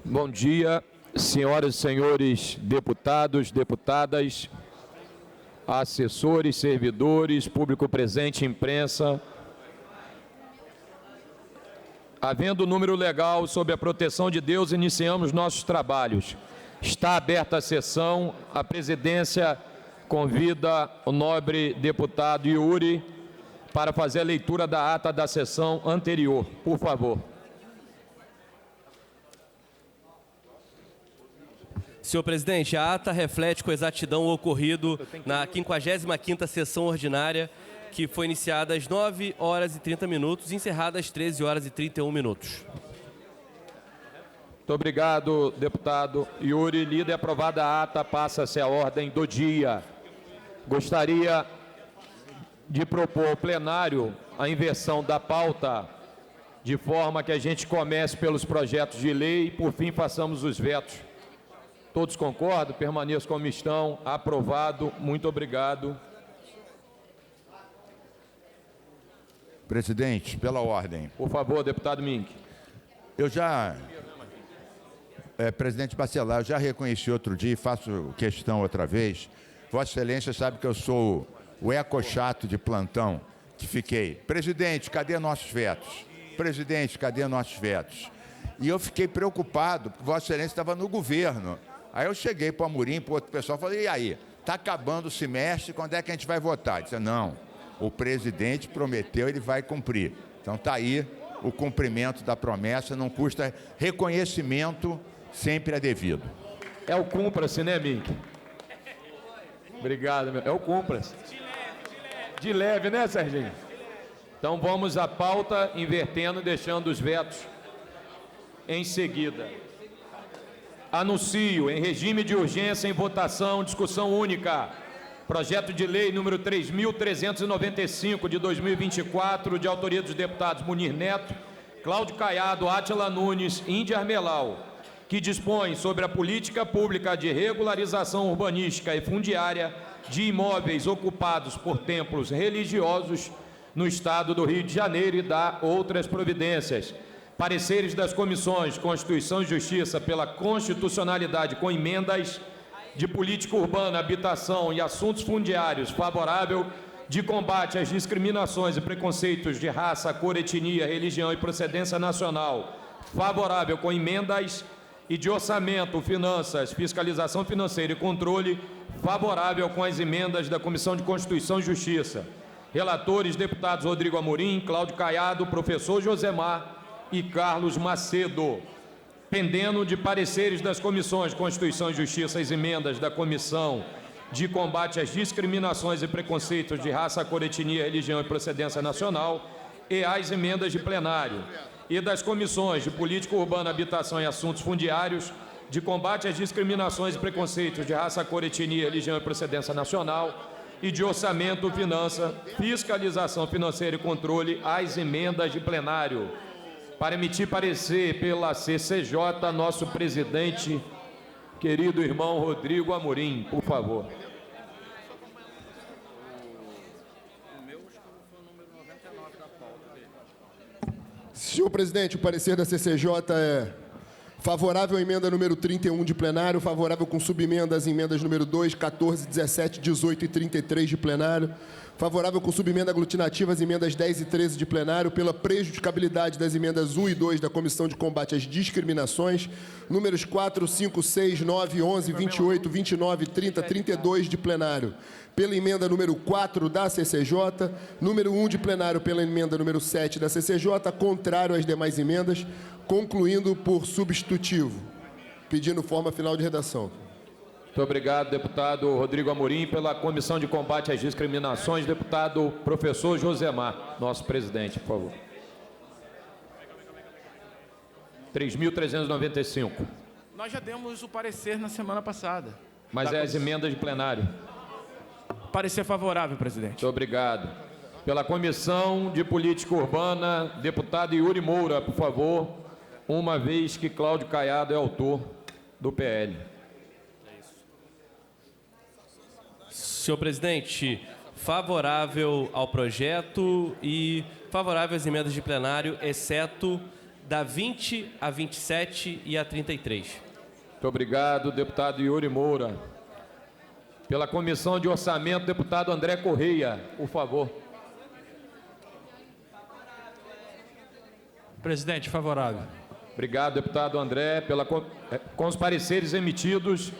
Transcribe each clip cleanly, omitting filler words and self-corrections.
Bom dia, senhoras e senhores deputados, deputadas, assessores, servidores, público presente, imprensa. Havendo número legal sob a proteção de Deus, iniciamos nossos trabalhos. Está aberta a sessão. A presidência convida o nobre deputado Yuri para fazer a leitura da ata da sessão anterior. Por favor. Senhor presidente, a ata reflete com exatidão o ocorrido na 55ª sessão ordinária, que foi iniciada às 9 horas e 30 minutos e encerrada às 13 horas e 31 minutos. Muito obrigado, deputado Yuri. Lida e aprovada a ata, passa-se a ordem do dia. Gostaria de propor ao plenário a inversão da pauta, de forma que a gente comece pelos projetos de lei e, por fim, façamos os vetos. Todos concordam? Permaneçam como estão. Aprovado. Muito obrigado. Presidente, pela ordem. Por favor, deputado Mink. Presidente Bacelar, eu já reconheci outro dia e faço questão outra vez. Vossa Excelência sabe que eu sou o eco-chato de plantão, que fiquei. Presidente, cadê nossos vetos? Presidente, cadê nossos vetos? E eu fiquei preocupado, porque Vossa Excelência estava no governo. Aí eu cheguei para o Amorim, para o outro pessoal, falei, e aí? Está acabando o semestre, quando é que a gente vai votar? Ele disse, não, o presidente prometeu, ele vai cumprir. Então está aí o cumprimento da promessa, não custa reconhecimento, sempre é devido. É o cumpra-se, né, Mink? Obrigado, meu. É o cumpra-se. De leve, né, Serginho? Então vamos à pauta, invertendo, deixando os vetos em seguida. Anuncio em regime de urgência em votação, discussão única, projeto de lei número 3.395 de 2024, de autoria dos deputados Munir Neto, Cláudio Caiado, Átila Nunes e Índia Armelau, que dispõe sobre a política pública de regularização urbanística e fundiária de imóveis ocupados por templos religiosos no estado do Rio de Janeiro e dá outras providências. Pareceres das comissões Constituição e Justiça pela constitucionalidade com emendas de política urbana, habitação e assuntos fundiários, favorável, de combate às discriminações e preconceitos de raça, cor, etnia, religião e procedência nacional, favorável com emendas, e de orçamento, finanças, fiscalização financeira e controle, favorável com as emendas da Comissão de Constituição e Justiça. Relatores, deputados Rodrigo Amorim, Cláudio Caiado, professor Josemar e Carlos Macedo. Pendendo de pareceres das comissões Constituição e Justiça as emendas da Comissão de Combate às Discriminações e Preconceitos de Raça, Cor, Etnia, Religião e Procedência Nacional e as emendas de plenário. E das comissões de Política Urbana, Habitação e Assuntos Fundiários, de Combate às Discriminações e Preconceitos de Raça, Cor, Etnia, Religião e Procedência Nacional e de Orçamento, Finança, Fiscalização Financeira e Controle, as emendas de plenário. Para emitir parecer pela CCJ, nosso presidente, querido irmão Rodrigo Amorim, por favor. Senhor presidente, o parecer da CCJ é favorável à emenda número 31 de plenário, favorável com subemenda às emendas número 2, 14, 17, 18 e 33 de plenário, favorável com subemenda aglutinativa às emendas 10 e 13 de plenário, pela prejudicabilidade das emendas 1 e 2 da Comissão de Combate às Discriminações, números 4, 5, 6, 9, 11, 28, 29, 30, 32 de plenário, pela emenda número 4 da CCJ, número 1 de plenário pela emenda número 7 da CCJ, contrário às demais emendas, concluindo por substitutivo. Pedindo forma final de redação. Muito obrigado, deputado Rodrigo Amorim. Pela Comissão de Combate às Discriminações, deputado professor Josemar, nosso presidente, por favor. 3.395. Nós já demos o parecer na semana passada. Mas é as emendas de plenário. Parecer favorável, presidente. Muito obrigado. Pela Comissão de Política Urbana, deputado Yuri Moura, por favor, uma vez que Cláudio Caiado é autor do PL. Senhor presidente, favorável ao projeto e favorável às emendas de plenário, exceto da 20 a 27 e a 33. Muito obrigado, deputado Yuri Moura. Pela Comissão de Orçamento, deputado André Correia, por favor. Presidente, favorável. Obrigado, deputado André. Com os pareceres emitidos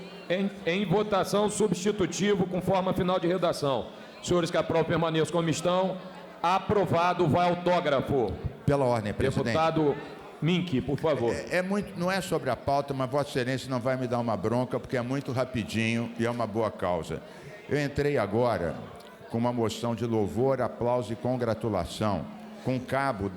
em votação substitutivo com forma final de redação. Senhores que aprovam, permaneçam como estão. Aprovado, vai autógrafo. Pela ordem, presidente. Deputado Mink, por favor. Não é sobre a pauta, mas Vossa Excelência não vai me dar uma bronca, porque é muito rapidinho e é uma boa causa. Eu entrei agora com uma moção de louvor, aplauso e congratulação com o cabo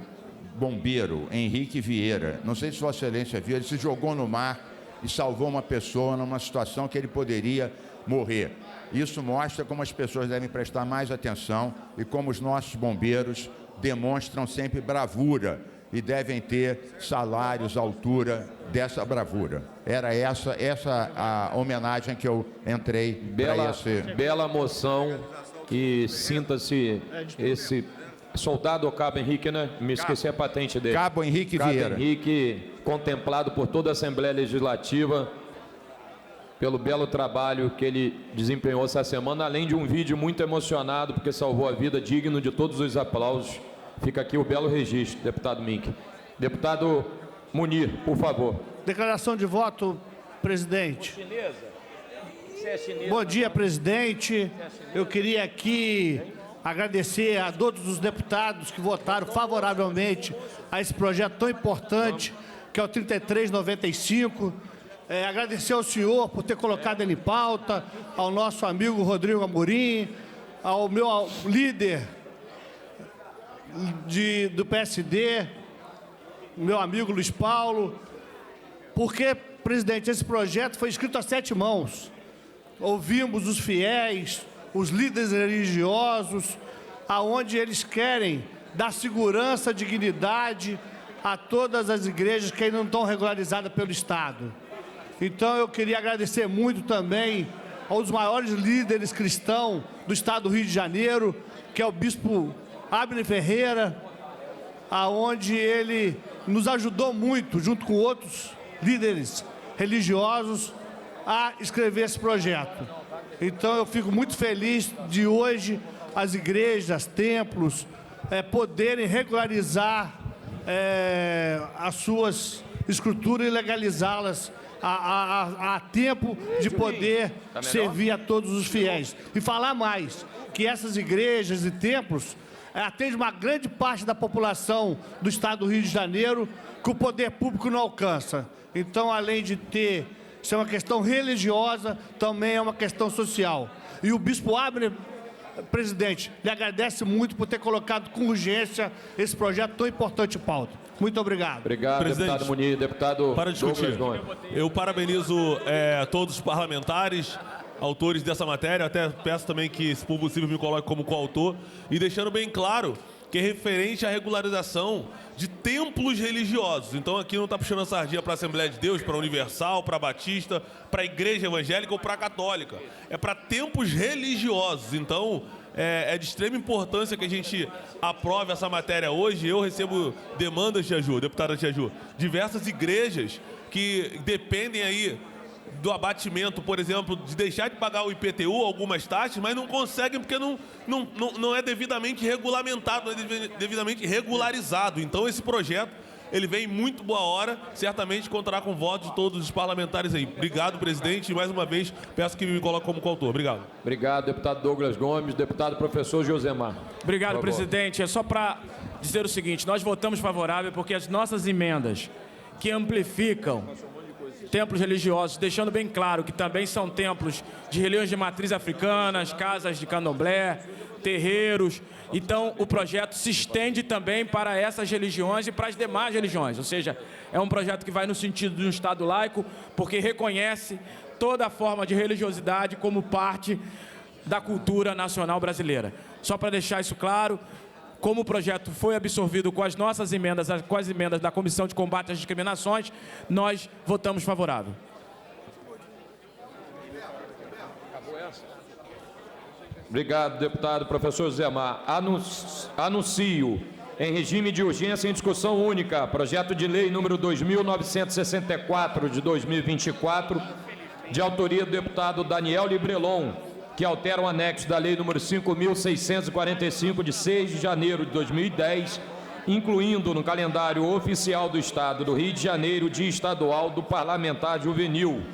bombeiro Henrique Vieira. Não sei se Vossa Excelência viu, ele se jogou no mar e salvou uma pessoa numa situação que ele poderia morrer. Isso mostra como as pessoas devem prestar mais atenção e como os nossos bombeiros demonstram sempre bravura e devem ter salários à altura dessa bravura. Era essa a homenagem que eu entrei para esse... Bela moção e sinta-se esse soldado ou cabo Henrique, né? Me esqueci a patente dele. Cabo Henrique Vieira. Cabo Henrique, contemplado por toda a Assembleia Legislativa pelo belo trabalho que ele desempenhou essa semana, além de um vídeo muito emocionado, porque salvou a vida, digno de todos os aplausos. Fica aqui o belo registro, deputado Mink. Deputado Munir, por favor. Declaração de voto, presidente. Bom dia, presidente. Eu queria aqui agradecer a todos os deputados que votaram favoravelmente a esse projeto tão importante, que é o 3395. Agradecer ao senhor por ter colocado ele em pauta, ao nosso amigo Rodrigo Amorim, ao meu líder do PSD, meu amigo Luiz Paulo, porque, presidente, esse projeto foi escrito a 7 mãos. Ouvimos os fiéis, os líderes religiosos, aonde eles querem dar segurança, dignidade a todas as igrejas que ainda não estão regularizadas pelo Estado. Então, eu queria agradecer muito também aos maiores líderes cristãos do Estado do Rio de Janeiro, que é o bispo Abner Ferreira, aonde ele nos ajudou muito, junto com outros líderes religiosos, a escrever esse projeto. Então, eu fico muito feliz de hoje as igrejas, templos, poderem regularizar as suas escrituras e legalizá-las a tempo de poder servir a todos os fiéis. E falar mais, que essas igrejas e templos atendem uma grande parte da população do Estado do Rio de Janeiro que o poder público não alcança. Então, além de ser uma questão religiosa, também é uma questão social. E o bispo Abner, presidente, lhe agradece muito por ter colocado com urgência esse projeto tão importante em pauta. Muito obrigado. Obrigado, presidente, deputado Munir. Deputado para discutir. Eu parabenizo todos os parlamentares, autores dessa matéria. Até peço também que, se for possível, me coloque como coautor. E deixando bem claro que é referente à regularização de templos religiosos. Então aqui não está puxando a sardinha para a Assembleia de Deus, para a Universal, para a Batista, para a Igreja Evangélica ou para a Católica. É para templos religiosos. Então é de extrema importância que a gente aprove essa matéria hoje. Eu recebo demandas, Tia Ju, deputada Tia Ju, diversas igrejas que dependem aí do abatimento, por exemplo, de deixar de pagar o IPTU, algumas taxas, mas não conseguem porque não é devidamente regulamentado, não é devidamente regularizado. Então esse projeto, ele vem em muito boa hora, certamente contará com votos de todos os parlamentares aí. Obrigado, presidente, e mais uma vez peço que me coloque como coautor. Obrigado. Obrigado, deputado Douglas Gomes. Deputado professor Josemar. Obrigado, presidente. É só para dizer o seguinte, nós votamos favorável porque as nossas emendas que amplificam templos religiosos, deixando bem claro que também são templos de religiões de matriz africanas, casas de candomblé, terreiros. Então, o projeto se estende também para essas religiões e para as demais religiões. Ou seja, é um projeto que vai no sentido de um Estado laico, porque reconhece toda a forma de religiosidade como parte da cultura nacional brasileira. Só para deixar isso claro, como o projeto foi absorvido com as nossas emendas, com as emendas da Comissão de Combate às Discriminações, nós votamos favorável. Obrigado, deputado professor Josemar. Anuncio Em regime de urgência, em discussão única, projeto de lei número 2.964 de 2024, de autoria do deputado Daniel Librelon, que altera o anexo da lei número 5.645 de 6 de janeiro de 2010, incluindo no calendário oficial do Estado do Rio de Janeiro o Dia Estadual do Parlamentar Juvenil,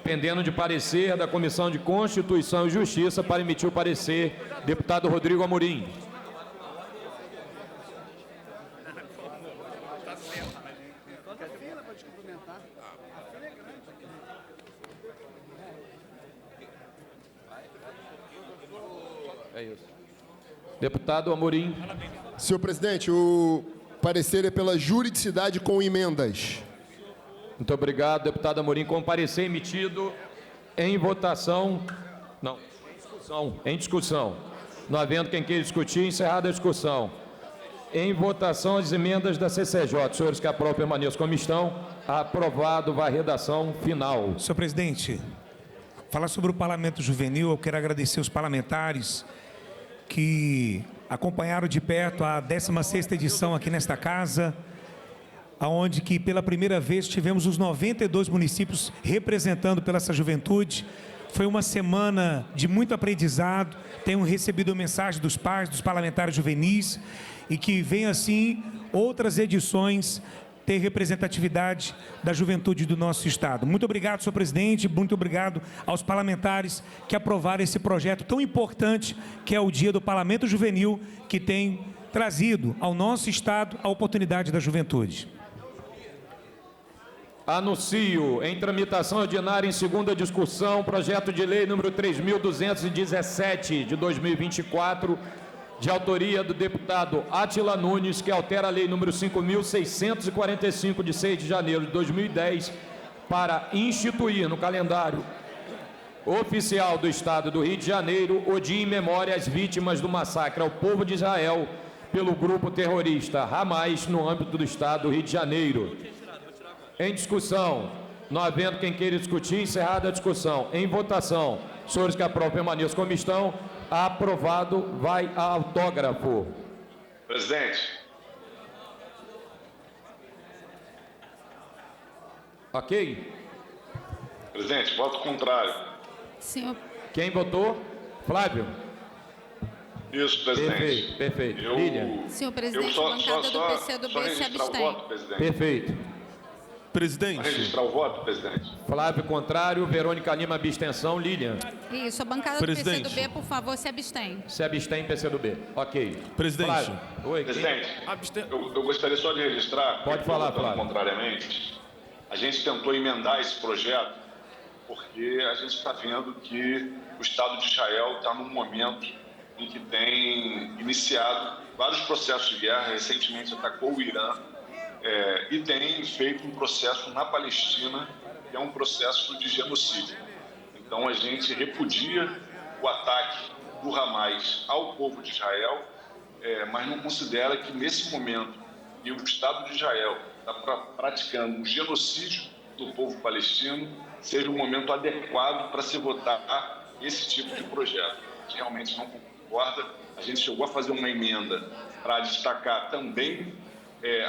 pendendo de parecer da Comissão de Constituição e Justiça. Para emitir o parecer, deputado Rodrigo Amorim. É isso. Deputado Amorim. Senhor presidente, o parecer é pela juridicidade com emendas. Muito obrigado, deputado Amorim. Com parecer emitido em votação. Não, em discussão. Em discussão. Não havendo quem queira discutir, encerrada a discussão. Em votação as emendas da CCJ. Senhores que aprovam, permaneçam como estão. Aprovado, vai a redação final. Senhor presidente, falar sobre o Parlamento Juvenil, eu quero agradecer os parlamentares que acompanharam de perto a 16ª edição aqui nesta casa, aonde que pela primeira vez tivemos os 92 municípios representando pela essa juventude. Foi uma semana de muito aprendizado, tenho recebido mensagem dos pais, dos parlamentares juvenis, e que vem assim outras edições ter representatividade da juventude do nosso Estado. Muito obrigado, senhor presidente, muito obrigado aos parlamentares que aprovaram esse projeto tão importante, que é o Dia do Parlamento Juvenil, que tem trazido ao nosso Estado a oportunidade da juventude. Anuncio em tramitação ordinária em segunda discussão, projeto de lei número 3.217 de 2024, de autoria do deputado Átila Nunes, que altera a lei número 5.645 de 6 de janeiro de 2010, para instituir no calendário oficial do Estado do Rio de Janeiro o dia em memória às vítimas do massacre ao povo de Israel pelo grupo terrorista Hamas no âmbito do Estado do Rio de Janeiro. Em discussão, não havendo quem queira discutir, encerrada a discussão. Em votação, senhores que aprovam, permaneçam como estão. Aprovado, vai a autógrafo. Presidente. Ok? Presidente, voto contrário. Senhor. Quem votou? Flávio? Isso, presidente. Perfeito. Lilian? Senhor presidente, a bancada do PCdoB se abstém. Voto, presidente. Perfeito. Presidente. Para registrar o voto, presidente. Flávio contrário, Verônica Lima abstenção, Lilian. Isso, a bancada do PCdoB, por favor, se abstém. Se abstém, PCdoB. Ok. Presidente. Flávio. Oi, presidente, eu gostaria só de registrar. Pode falar, Flávio. Contrariamente, a gente tentou emendar esse projeto porque a gente está vendo que o Estado de Israel está num momento em que tem iniciado vários processos de guerra, recentemente atacou o Irã, e tem feito um processo na Palestina, que é um processo de genocídio. Então a gente repudia o ataque do Hamas ao povo de Israel, mas não considera que nesse momento que o Estado de Israel está praticando um genocídio do povo palestino, seja um momento adequado para se votar esse tipo de projeto. A gente realmente não concorda. A gente chegou a fazer uma emenda para destacar também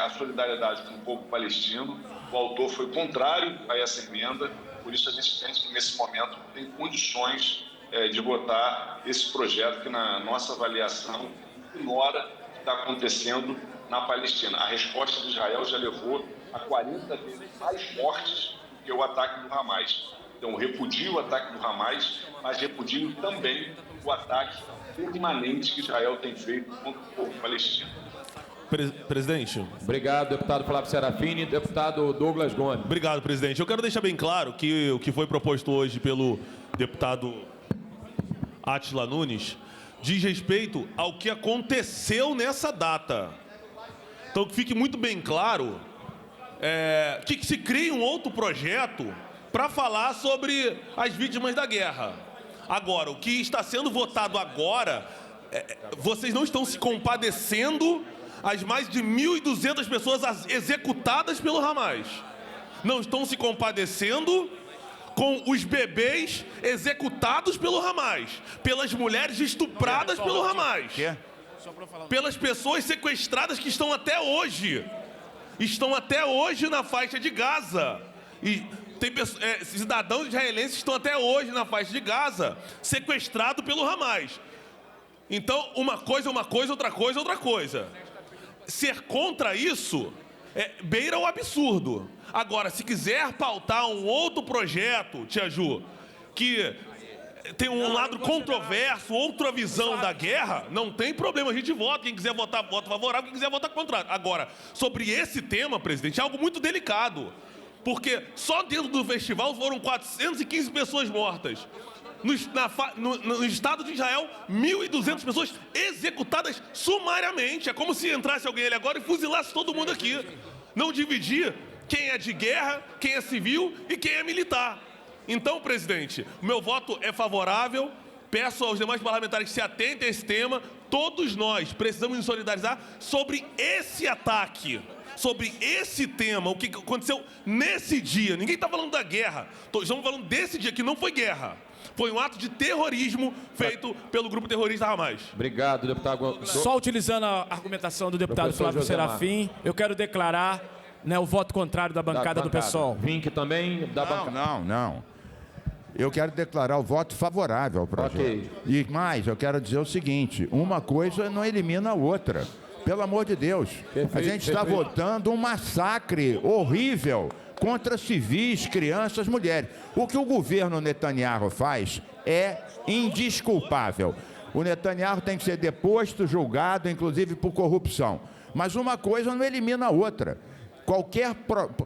a solidariedade com o povo palestino. O autor foi contrário a essa emenda, por isso a gente pensa que nesse momento tem condições de votar esse projeto que, na nossa avaliação, ignora o que está acontecendo na Palestina. A resposta de Israel já levou a 40 vezes mais mortes do que o ataque do Hamas. Então, repudio o ataque do Hamas, mas repudio também o ataque permanente que Israel tem feito contra o povo palestino. Presidente. Obrigado, deputado Flávio Serafini. Deputado Douglas Gomes. Obrigado, presidente. Eu quero deixar bem claro que o que foi proposto hoje pelo deputado Átila Nunes diz respeito ao que aconteceu nessa data. Então, que fique muito bem claro que se crie um outro projeto para falar sobre as vítimas da guerra. Agora, o que está sendo votado agora, vocês não estão se compadecendo as mais de 1.200 pessoas executadas pelo Hamas. Não estão se compadecendo com os bebês executados pelo Hamas, pelas mulheres estupradas pelo Hamas. pelas pessoas sequestradas que estão até hoje na faixa de Gaza. E tem cidadãos israelenses que estão até hoje na faixa de Gaza, sequestrados pelo Hamas. Então, uma coisa, outra coisa. Ser contra isso beira o absurdo. Agora, se quiser pautar um outro projeto, Tia Ju, que tem um lado controverso, outra visão da guerra, não tem problema, a gente vota. Quem quiser votar, vota favorável, quem quiser votar contrário. Agora, sobre esse tema, presidente, é algo muito delicado. Porque só dentro do festival foram 415 pessoas mortas. No Estado de Israel, 1.200 pessoas executadas sumariamente. É como se entrasse alguém ali agora e fuzilasse todo mundo aqui. Não dividir quem é de guerra, quem é civil e quem é militar. Então, presidente, o meu voto é favorável. Peço aos demais parlamentares que se atentem a esse tema. Todos nós precisamos nos solidarizar sobre esse ataque, sobre esse tema, o que aconteceu nesse dia. Ninguém está falando da guerra. Estamos falando desse dia, que não foi guerra. Foi um ato de terrorismo feito pelo grupo terrorista Hamas. Obrigado, deputado. Só utilizando a argumentação do deputado Flávio Serafim, eu quero declarar o voto contrário da bancada do PSOL. Vink também da bancada. Não. Eu quero declarar o voto favorável ao projeto. Okay. E mais, eu quero dizer o seguinte, uma coisa não elimina a outra. Pelo amor de Deus. A gente está votando um massacre horrível contra civis, crianças, mulheres. O que o governo Netanyahu faz é indesculpável. O Netanyahu tem que ser deposto, julgado, inclusive por corrupção. Mas uma coisa não elimina a outra. Qualquer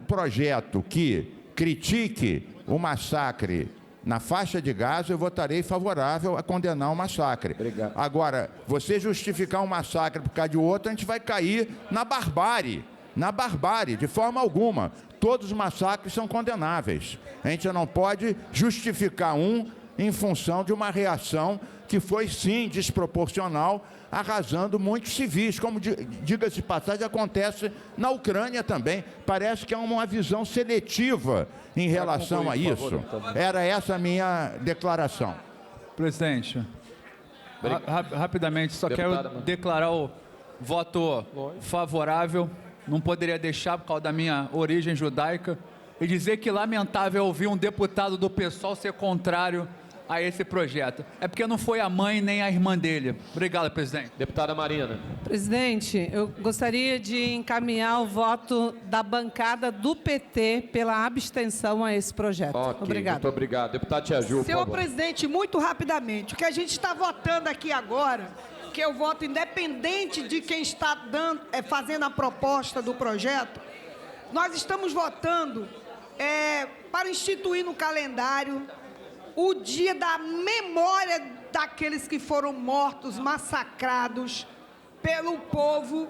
projeto que critique o massacre na faixa de Gaza, eu votarei favorável a condenar o massacre. Obrigado. Agora, você justificar um massacre por causa de outro, a gente vai cair na barbárie. Na barbárie, de forma alguma. Todos os massacres são condenáveis. A gente não pode justificar um em função de uma reação que foi, sim, desproporcional, arrasando muitos civis, como, diga-se de passagem, acontece na Ucrânia também. Parece que há uma visão seletiva em relação a isso. Era essa a minha declaração. Presidente, rapidamente, só quero declarar o voto favorável. Não poderia deixar por causa da minha origem judaica e dizer que lamentável ouvir um deputado do PSOL ser contrário a esse projeto. É porque não foi a mãe nem a irmã dele. Obrigado, presidente. Deputada Marina. Presidente, eu gostaria de encaminhar o voto da bancada do PT pela abstenção a esse projeto. Okay, obrigado. Muito obrigado. Deputado Tia Ju, Senhor presidente, muito rapidamente, o que a gente está votando aqui agora, que eu voto independente de quem está fazendo a proposta do projeto, nós estamos votando para instituir no calendário o dia da memória daqueles que foram mortos, massacrados pelo povo,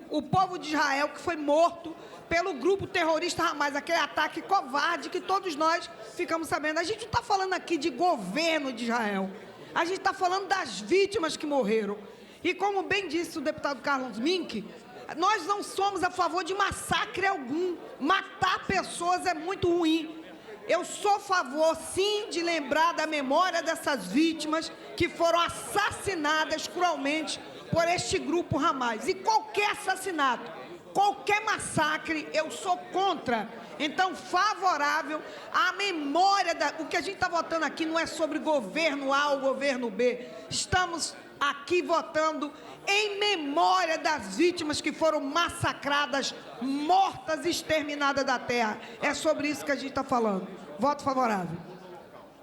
o povo de Israel que foi morto pelo grupo terrorista Hamas, aquele ataque covarde que todos nós ficamos sabendo. A gente não está falando aqui de governo de Israel, a gente está falando das vítimas que morreram. E como bem disse o deputado Carlos Mink, nós não somos a favor de massacre algum. Matar pessoas é muito ruim. Eu sou a favor, sim, de lembrar da memória dessas vítimas que foram assassinadas cruelmente por este grupo Hamas. E qualquer assassinato, qualquer massacre, eu sou contra. Então, favorável à memória o que a gente está votando aqui não é sobre governo A ou governo B. Estamos aqui votando em memória das vítimas que foram massacradas, mortas e exterminadas da terra. É sobre isso que a gente está falando. Voto favorável.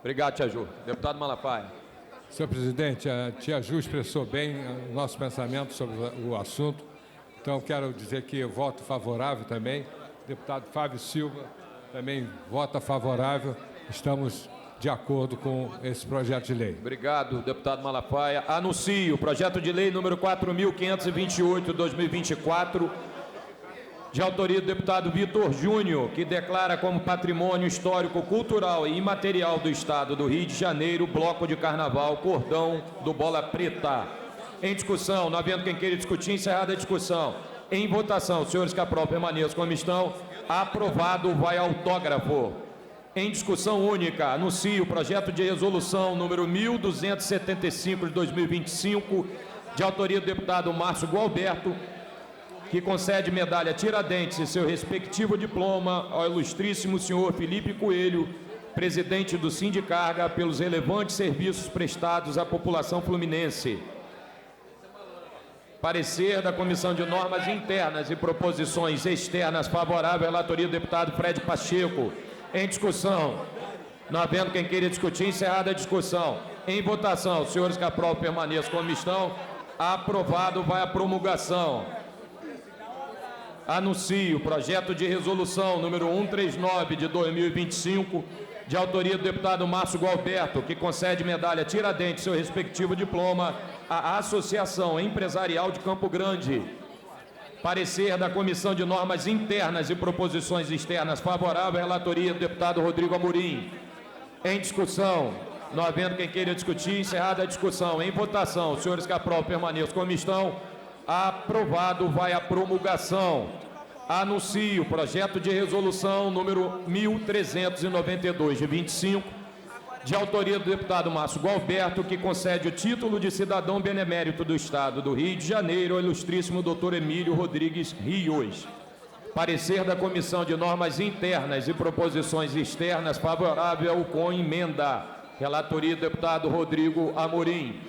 Obrigado, Tia Ju. Deputado Malafaia. Senhor presidente, a Tia Ju expressou bem o nosso pensamento sobre o assunto. Então, quero dizer que eu voto favorável também. Deputado Fábio Silva também vota favorável. Estamos de acordo com esse projeto de lei. Obrigado, deputado Malafaia. Anuncio o projeto de lei número 4.528/2024, de autoria do deputado Vitor Júnior, que declara como patrimônio histórico, cultural e imaterial do Estado do Rio de Janeiro o bloco de carnaval Cordão do Bola Preta. Em discussão, não havendo quem queira discutir, encerrada a discussão. Em votação, os senhores que aprovam permaneçam como estão. Aprovado, vai autógrafo. Em discussão única, anuncio o projeto de resolução número 1275 de 2025, de autoria do deputado Márcio Gualberto, que concede medalha Tiradentes e seu respectivo diploma ao ilustríssimo senhor Felipe Coelho, presidente do Sindicarga, pelos relevantes serviços prestados à população fluminense. Parecer da Comissão de Normas Internas e Proposições Externas favorável à relatoria do deputado Fred Pacheco. Em discussão. Não havendo quem queira discutir, encerrada a discussão. Em votação, os senhores que aprovam permaneçam como estão. Aprovado, vai à promulgação. Anuncio o projeto de resolução número 139 de 2025, de autoria do deputado Márcio Gualberto, que concede medalha Tiradentes e seu respectivo diploma à Associação Empresarial de Campo Grande. Parecer da Comissão de Normas Internas e Proposições Externas favorável à relatoria do deputado Rodrigo Amorim. Em discussão, não havendo quem queira discutir, encerrada a discussão. Em votação, os senhores que aprovam permaneçam como estão. Aprovado, vai à promulgação. Anuncio o projeto de resolução número 1392 de 25, de autoria do deputado Márcio Gualberto, que concede o título de cidadão benemérito do Estado do Rio de Janeiro ao ilustríssimo doutor Emílio Rodrigues Rios. Parecer da Comissão de Normas Internas e Proposições Externas favorável com emenda. Relatoria do deputado Rodrigo Amorim.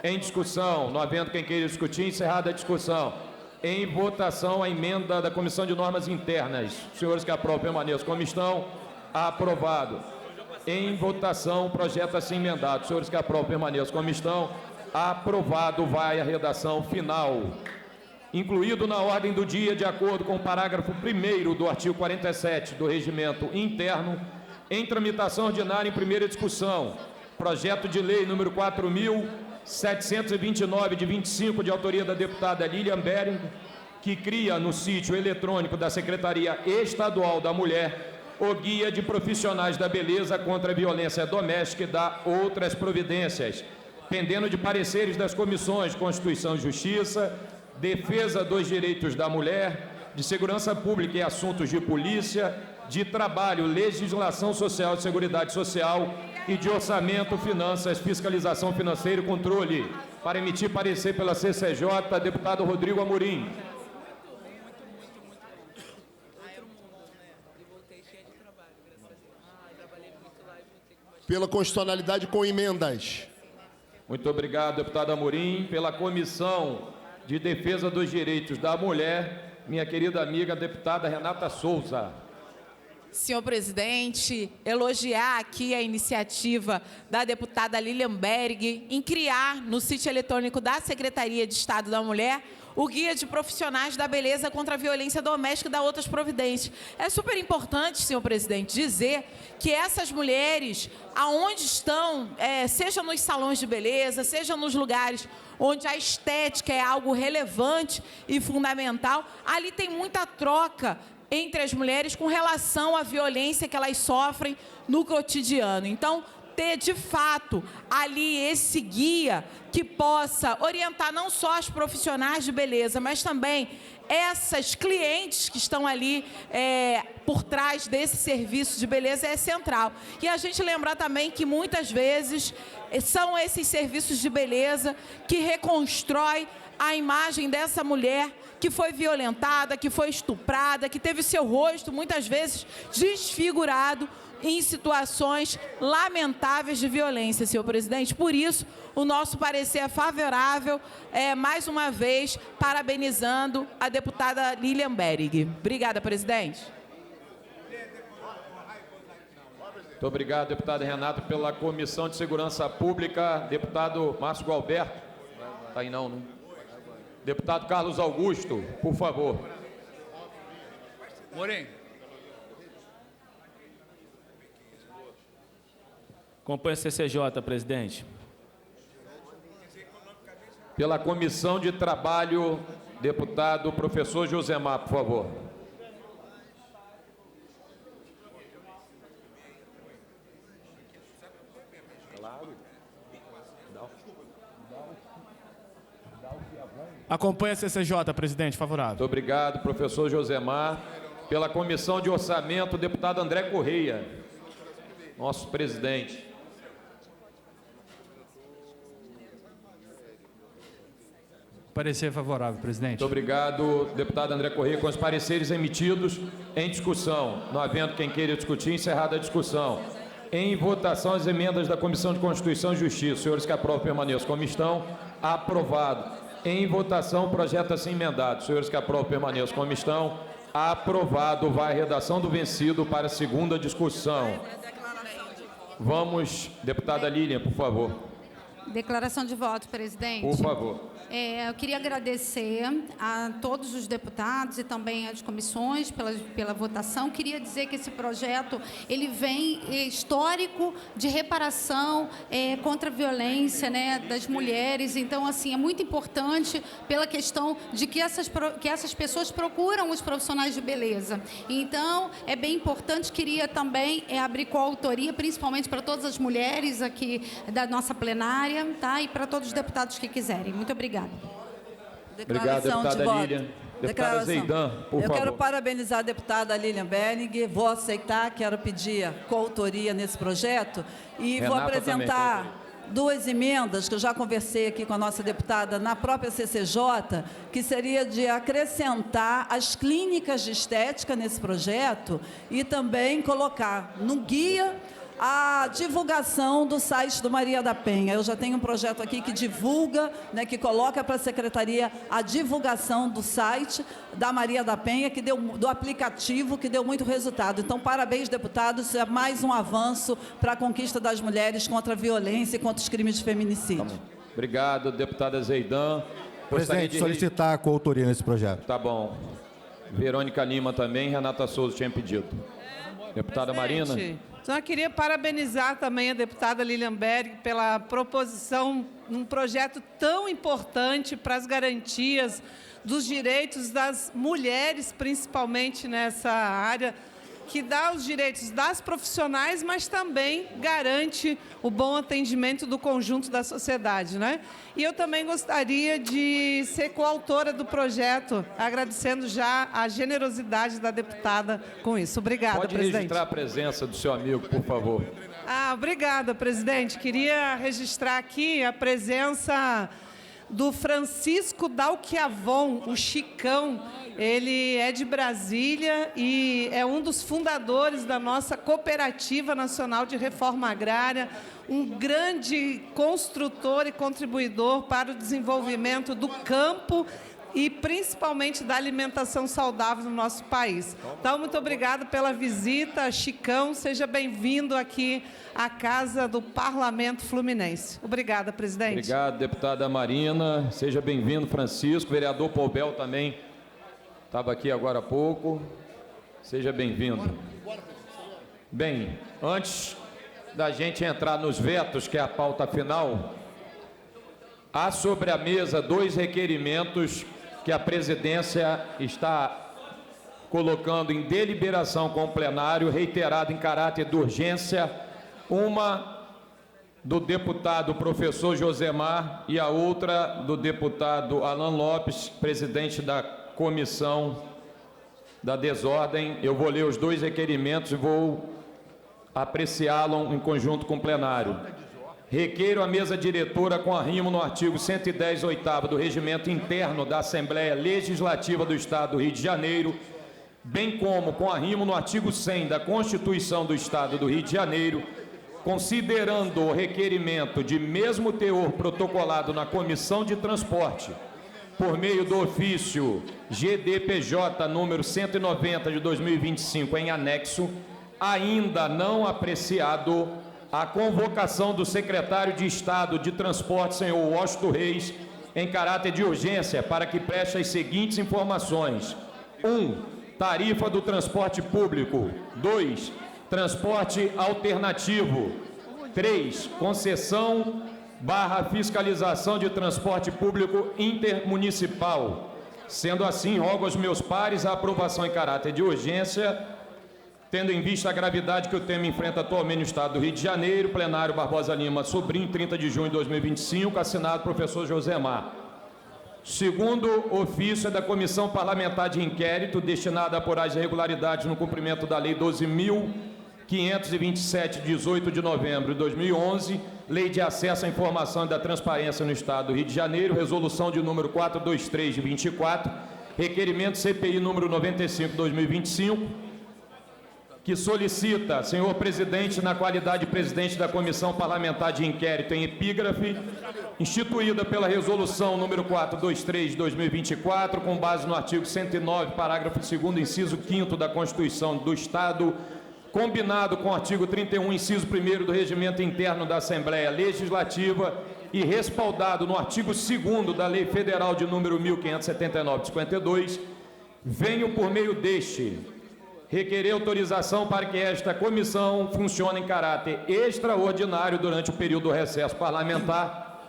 Em discussão, não havendo quem queira discutir, encerrada a discussão. Em votação, a emenda da Comissão de Normas Internas. Senhores que aprovam, permaneçam como estão. Aprovado. Em votação, o projeto assim emendado. Senhores que aprovam, permaneçam como estão. Aprovado, vai a redação final. Incluído na ordem do dia, de acordo com o parágrafo 1º do artigo 47 do Regimento Interno, em tramitação ordinária em primeira discussão, projeto de lei número 4.729, de 25, de autoria da deputada Lilian Bering, que cria no sítio eletrônico da Secretaria Estadual da Mulher o Guia de Profissionais da Beleza contra a Violência Doméstica e dá outras providências, pendendo de pareceres das comissões Constituição e Justiça, Defesa dos Direitos da Mulher, de Segurança Pública e Assuntos de Polícia, de Trabalho, Legislação Social e Seguridade Social e de Orçamento, Finanças, Fiscalização Financeira e Controle. Para emitir parecer pela CCJ, deputado Rodrigo Amorim. Pela constitucionalidade com emendas. Muito obrigado, deputado Amorim. Pela Comissão de Defesa dos Direitos da Mulher, minha querida amiga deputada Renata Souza. Senhor presidente, elogiar aqui a iniciativa da deputada Lilian Bering em criar no sítio eletrônico da Secretaria de Estado da Mulher o Guia de Profissionais da Beleza contra a Violência Doméstica e da outras providências. É super importante, senhor presidente, dizer que essas mulheres, aonde estão, seja nos salões de beleza, seja nos lugares onde a estética é algo relevante e fundamental, ali tem muita troca entre as mulheres com relação à violência que elas sofrem no cotidiano. Então, ter, de fato, ali esse guia que possa orientar não só as profissionais de beleza, mas também essas clientes que estão ali por trás desse serviço de beleza é central. E a gente lembrar também que, muitas vezes, são esses serviços de beleza que reconstrói a imagem dessa mulher que foi violentada, que foi estuprada, que teve seu rosto, muitas vezes, desfigurado em situações lamentáveis de violência, senhor presidente. Por isso, o nosso parecer é favorável, mais uma vez, parabenizando a deputada Lilian Bering. Obrigada, presidente. Muito obrigado, deputado Renato. Pela Comissão de Segurança Pública, deputado Márcio Gualberto. Está aí não, né? Deputado Carlos Augusto, por favor. Morim. Acompanhe a CCJ, presidente. Pela Comissão de Trabalho, deputado professor Josemar, por favor. Acompanhe a CCJ, presidente, favorável. Muito obrigado, professor Josemar. Pela Comissão de Orçamento, deputado André Correia, nosso presidente. Parecer favorável, presidente. Muito obrigado, deputado André Corrêa. Com os pareceres emitidos, em discussão. Não havendo quem queira discutir, encerrada a discussão. Em votação, as emendas da Comissão de Constituição e Justiça. Senhores que aprovam, permaneçam como estão. Aprovado. Em votação, projeto assim emendado. Senhores que aprovam, permaneçam como estão. Aprovado. Vai a redação do vencido para a segunda discussão. Vamos, deputada Lilian, por favor. Declaração de voto, presidente. Por favor. Eu queria agradecer a todos os deputados e também às comissões pela votação. Queria dizer que esse projeto ele vem histórico de reparação contra a violência, né, das mulheres. Então, assim, é muito importante pela questão de que essas pessoas procuram os profissionais de beleza. Então, é bem importante. Queria também abrir coautoria, principalmente para todas as mulheres aqui da nossa plenária, tá? E para todos os deputados que quiserem. Muito obrigada. Obrigado, deputada Lilian. Deputada Zeidan, por favor. Eu quero parabenizar a deputada Lilian Berling, vou aceitar, quero pedir coautoria nesse projeto e Renata vou apresentar também. duas emendas que eu já conversei aqui com a nossa deputada na própria CCJ, que seria de acrescentar as clínicas de estética nesse projeto e também colocar no guia a divulgação do site do Maria da Penha. Eu já tenho um projeto aqui que divulga, né, que coloca para a Secretaria a divulgação do site da Maria da Penha, que do aplicativo, que deu muito resultado. Então, parabéns, deputados, isso é mais um avanço para a conquista das mulheres contra a violência e contra os crimes de feminicídio. Tá, obrigado, deputada Zeidan. Presidente, solicitar a coautoria nesse projeto. Tá bom. Verônica Lima também, Renata Souza tinha pedido. Deputada Marina. Então, eu queria parabenizar também a deputada Lilian Berg pela proposição de um projeto tão importante para as garantias dos direitos das mulheres, principalmente nessa área, que dá os direitos das profissionais, mas também garante o bom atendimento do conjunto da sociedade, né? E eu também gostaria de ser coautora do projeto, agradecendo já a generosidade da deputada com isso. Obrigada, Pode presidente. registrar a presença do seu amigo, por favor. Obrigada, presidente. Queria registrar aqui a presença do Francisco Dalquiavon, o Chicão. Ele é de Brasília e é um dos fundadores da nossa Cooperativa Nacional de Reforma Agrária, um grande construtor e contribuidor para o desenvolvimento do campo e principalmente da alimentação saudável no nosso país. Então, muito obrigada pela visita, Chicão. Seja bem-vindo aqui à Casa do Parlamento Fluminense. Obrigada, presidente. Obrigado, deputada Marina. Seja bem-vindo, Francisco. Vereador Poubel também estava aqui agora há pouco. Seja bem-vindo. Bem, antes da gente entrar nos vetos, que é a pauta final, há sobre a mesa dois requerimentos que a presidência está colocando em deliberação com o plenário, reiterado em caráter de urgência, uma do deputado professor Josemar e a outra do deputado Alan Lopes, presidente da Comissão da Desordem. Eu vou ler os dois requerimentos e vou apreciá-los em conjunto com o plenário. Requeiro a mesa diretora com arrimo no artigo 110, 8º do Regimento Interno da Assembleia Legislativa do Estado do Rio de Janeiro, bem como com arrimo no artigo 100 da Constituição do Estado do Rio de Janeiro, considerando o requerimento de mesmo teor protocolado na Comissão de Transporte, por meio do ofício GDPJ número 190 de 2025 em anexo, ainda não apreciado a convocação do secretário de Estado de Transporte, senhor Washington Reis, em caráter de urgência, para que preste as seguintes informações. 1. Tarifa do transporte público. 2. Transporte alternativo. 3. Concessão / fiscalização de transporte público intermunicipal. Sendo assim, rogo aos meus pares a aprovação em caráter de urgência, tendo em vista a gravidade que o tema enfrenta atualmente no Estado do Rio de Janeiro. Plenário Barbosa Lima Sobrinho, 30 de junho de 2025, assinado professor Josemar. Segundo ofício é da Comissão Parlamentar de Inquérito, destinada a apurar as irregularidades no cumprimento da Lei 12.527, 18 de novembro de 2011, Lei de Acesso à Informação e da Transparência no Estado do Rio de Janeiro, resolução de número 423 de 24, requerimento CPI número 95/2025, que solicita, senhor presidente, na qualidade de presidente da Comissão Parlamentar de Inquérito em Epígrafe, instituída pela resolução número 423 de 2024, com base no artigo 109, parágrafo 2º, inciso 5º da Constituição do Estado, combinado com o artigo 31, inciso 1º do Regimento Interno da Assembleia Legislativa e respaldado no artigo 2º da Lei Federal de número 1579 de 52, venho por meio deste requerer autorização para que esta comissão funcione em caráter extraordinário durante o período do recesso parlamentar,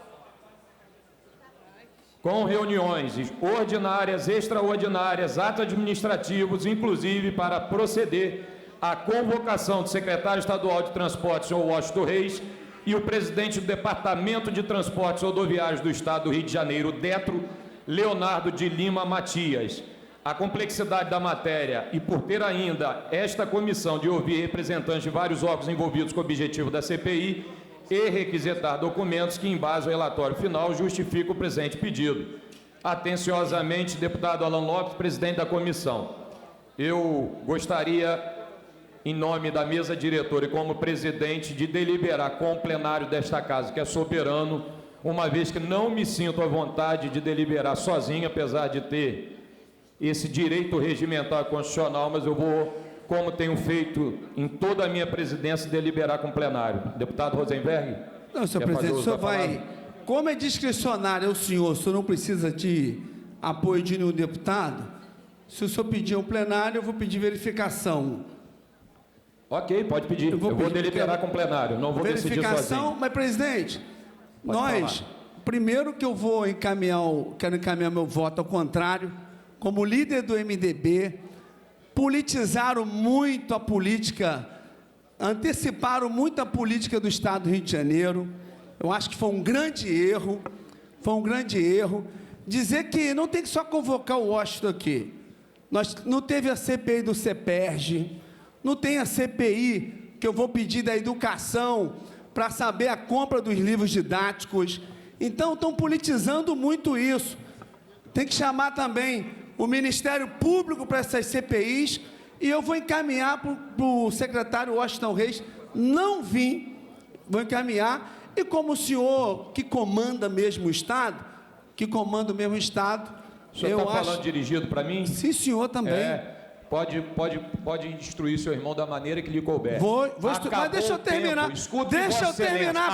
com reuniões ordinárias, extraordinárias, atos administrativos, inclusive para proceder à convocação do secretário estadual de Transportes, senhor Washington Reis, e o presidente do Departamento de Transportes Rodoviários do Estado do Rio de Janeiro, Detro, Leonardo de Lima Matias. A complexidade da matéria e por ter ainda esta comissão de ouvir representantes de vários órgãos envolvidos com o objetivo da CPI e requisitar documentos que, em base ao relatório final, justificam o presente pedido. Atenciosamente, deputado Alan Lopes, presidente da comissão. Eu gostaria, em nome da mesa diretora e como presidente, de deliberar com o plenário desta casa, que é soberano, uma vez que não me sinto à vontade de deliberar sozinho, apesar de ter esse direito regimental constitucional, mas eu vou, como tenho feito em toda a minha presidência, deliberar com o plenário. Deputado Rosenberg? Não, senhor presidente, o senhor vai... Como é discricionário o senhor não precisa de apoio de nenhum deputado, se o senhor pedir ao plenário, eu vou pedir verificação. Ok, pode pedir. Eu vou deliberar com o plenário, não vou decidir sozinho. Mas, presidente, primeiro que eu vou quero encaminhar meu voto ao contrário, como líder do MDB, politizaram muito a política, anteciparam muito a política do Estado do Rio de Janeiro. Eu acho que foi um grande erro, dizer que não tem que só convocar o Washington aqui. Não teve a CPI do CEPERJ, não tem a CPI que eu vou pedir da educação para saber a compra dos livros didáticos. Então, estão politizando muito isso. Tem que chamar também o Ministério Público para essas CPIs, e eu vou encaminhar para o secretário Washington Reis não vir, vou encaminhar, e como o senhor que comanda mesmo o Estado, o senhor está falando dirigido para mim? Sim, senhor, também. Pode instruir seu irmão da maneira que lhe couber. Mas deixa eu terminar.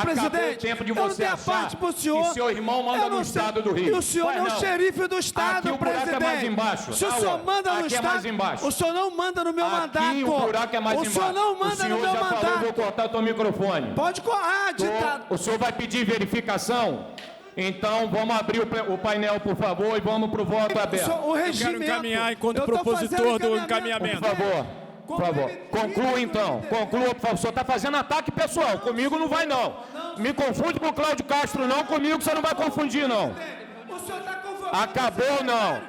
Presidente. O tempo de você achar que seu irmão manda no Estado do Rio. E o senhor é o xerife do Estado, aqui o presidente. buraco é mais embaixo. Se o senhor manda no Estado, o senhor não manda no meu mandato. Aqui o buraco é mais embaixo. O senhor não manda no meu mandato. Falou, eu vou cortar o teu microfone. Pode cortar, ditado. O senhor vai pedir verificação? Então, vamos abrir o painel, por favor, e vamos para o voto aberto. Eu quero encaminhar enquanto propositor do encaminhamento. Por favor. Conclua, então. Conclua, por favor. O senhor está fazendo ataque pessoal. Comigo não vai, não. Me confunde com o Cláudio Castro, não. Comigo você não vai confundir, não. Acabou, não.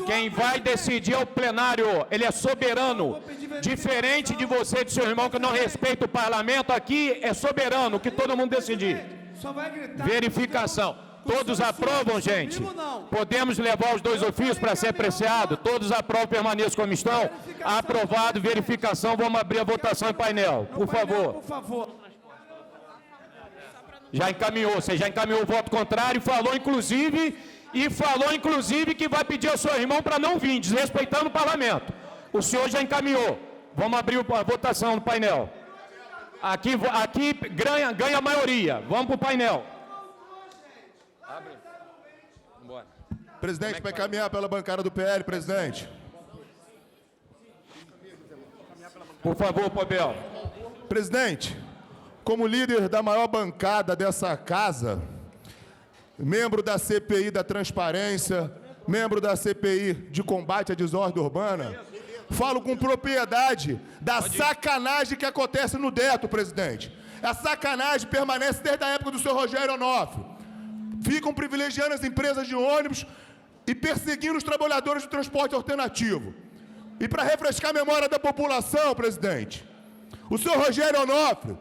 Quem vai decidir é o plenário. Ele é soberano. Diferente de você e de seu irmão, que não respeita o parlamento, aqui é soberano, que todo mundo decidir. Verificação. Todos aprovam, gente? Podemos levar os dois ofícios para ser apreciado? Todos aprovam, permaneçam como estão? Aprovado, verificação. Vamos abrir a votação em painel. Por favor. Já encaminhou, você já encaminhou o voto contrário, falou inclusive que vai pedir ao seu irmão para não vir, desrespeitando o parlamento. O senhor já encaminhou. Vamos abrir a votação no painel. Aqui ganha a maioria. Vamos para o painel. Presidente, vai caminhar pela bancada do PL, presidente. Por favor, Pobel. Presidente, como líder da maior bancada dessa casa, membro da CPI da Transparência, membro da CPI de combate à desordem urbana, falo com propriedade da sacanagem que acontece no Detro, presidente. A sacanagem permanece desde a época do senhor Rogério Onofre. Ficam privilegiando as empresas de ônibus e perseguindo os trabalhadores do transporte alternativo. E para refrescar a memória da população, presidente, o senhor Rogério Onofre,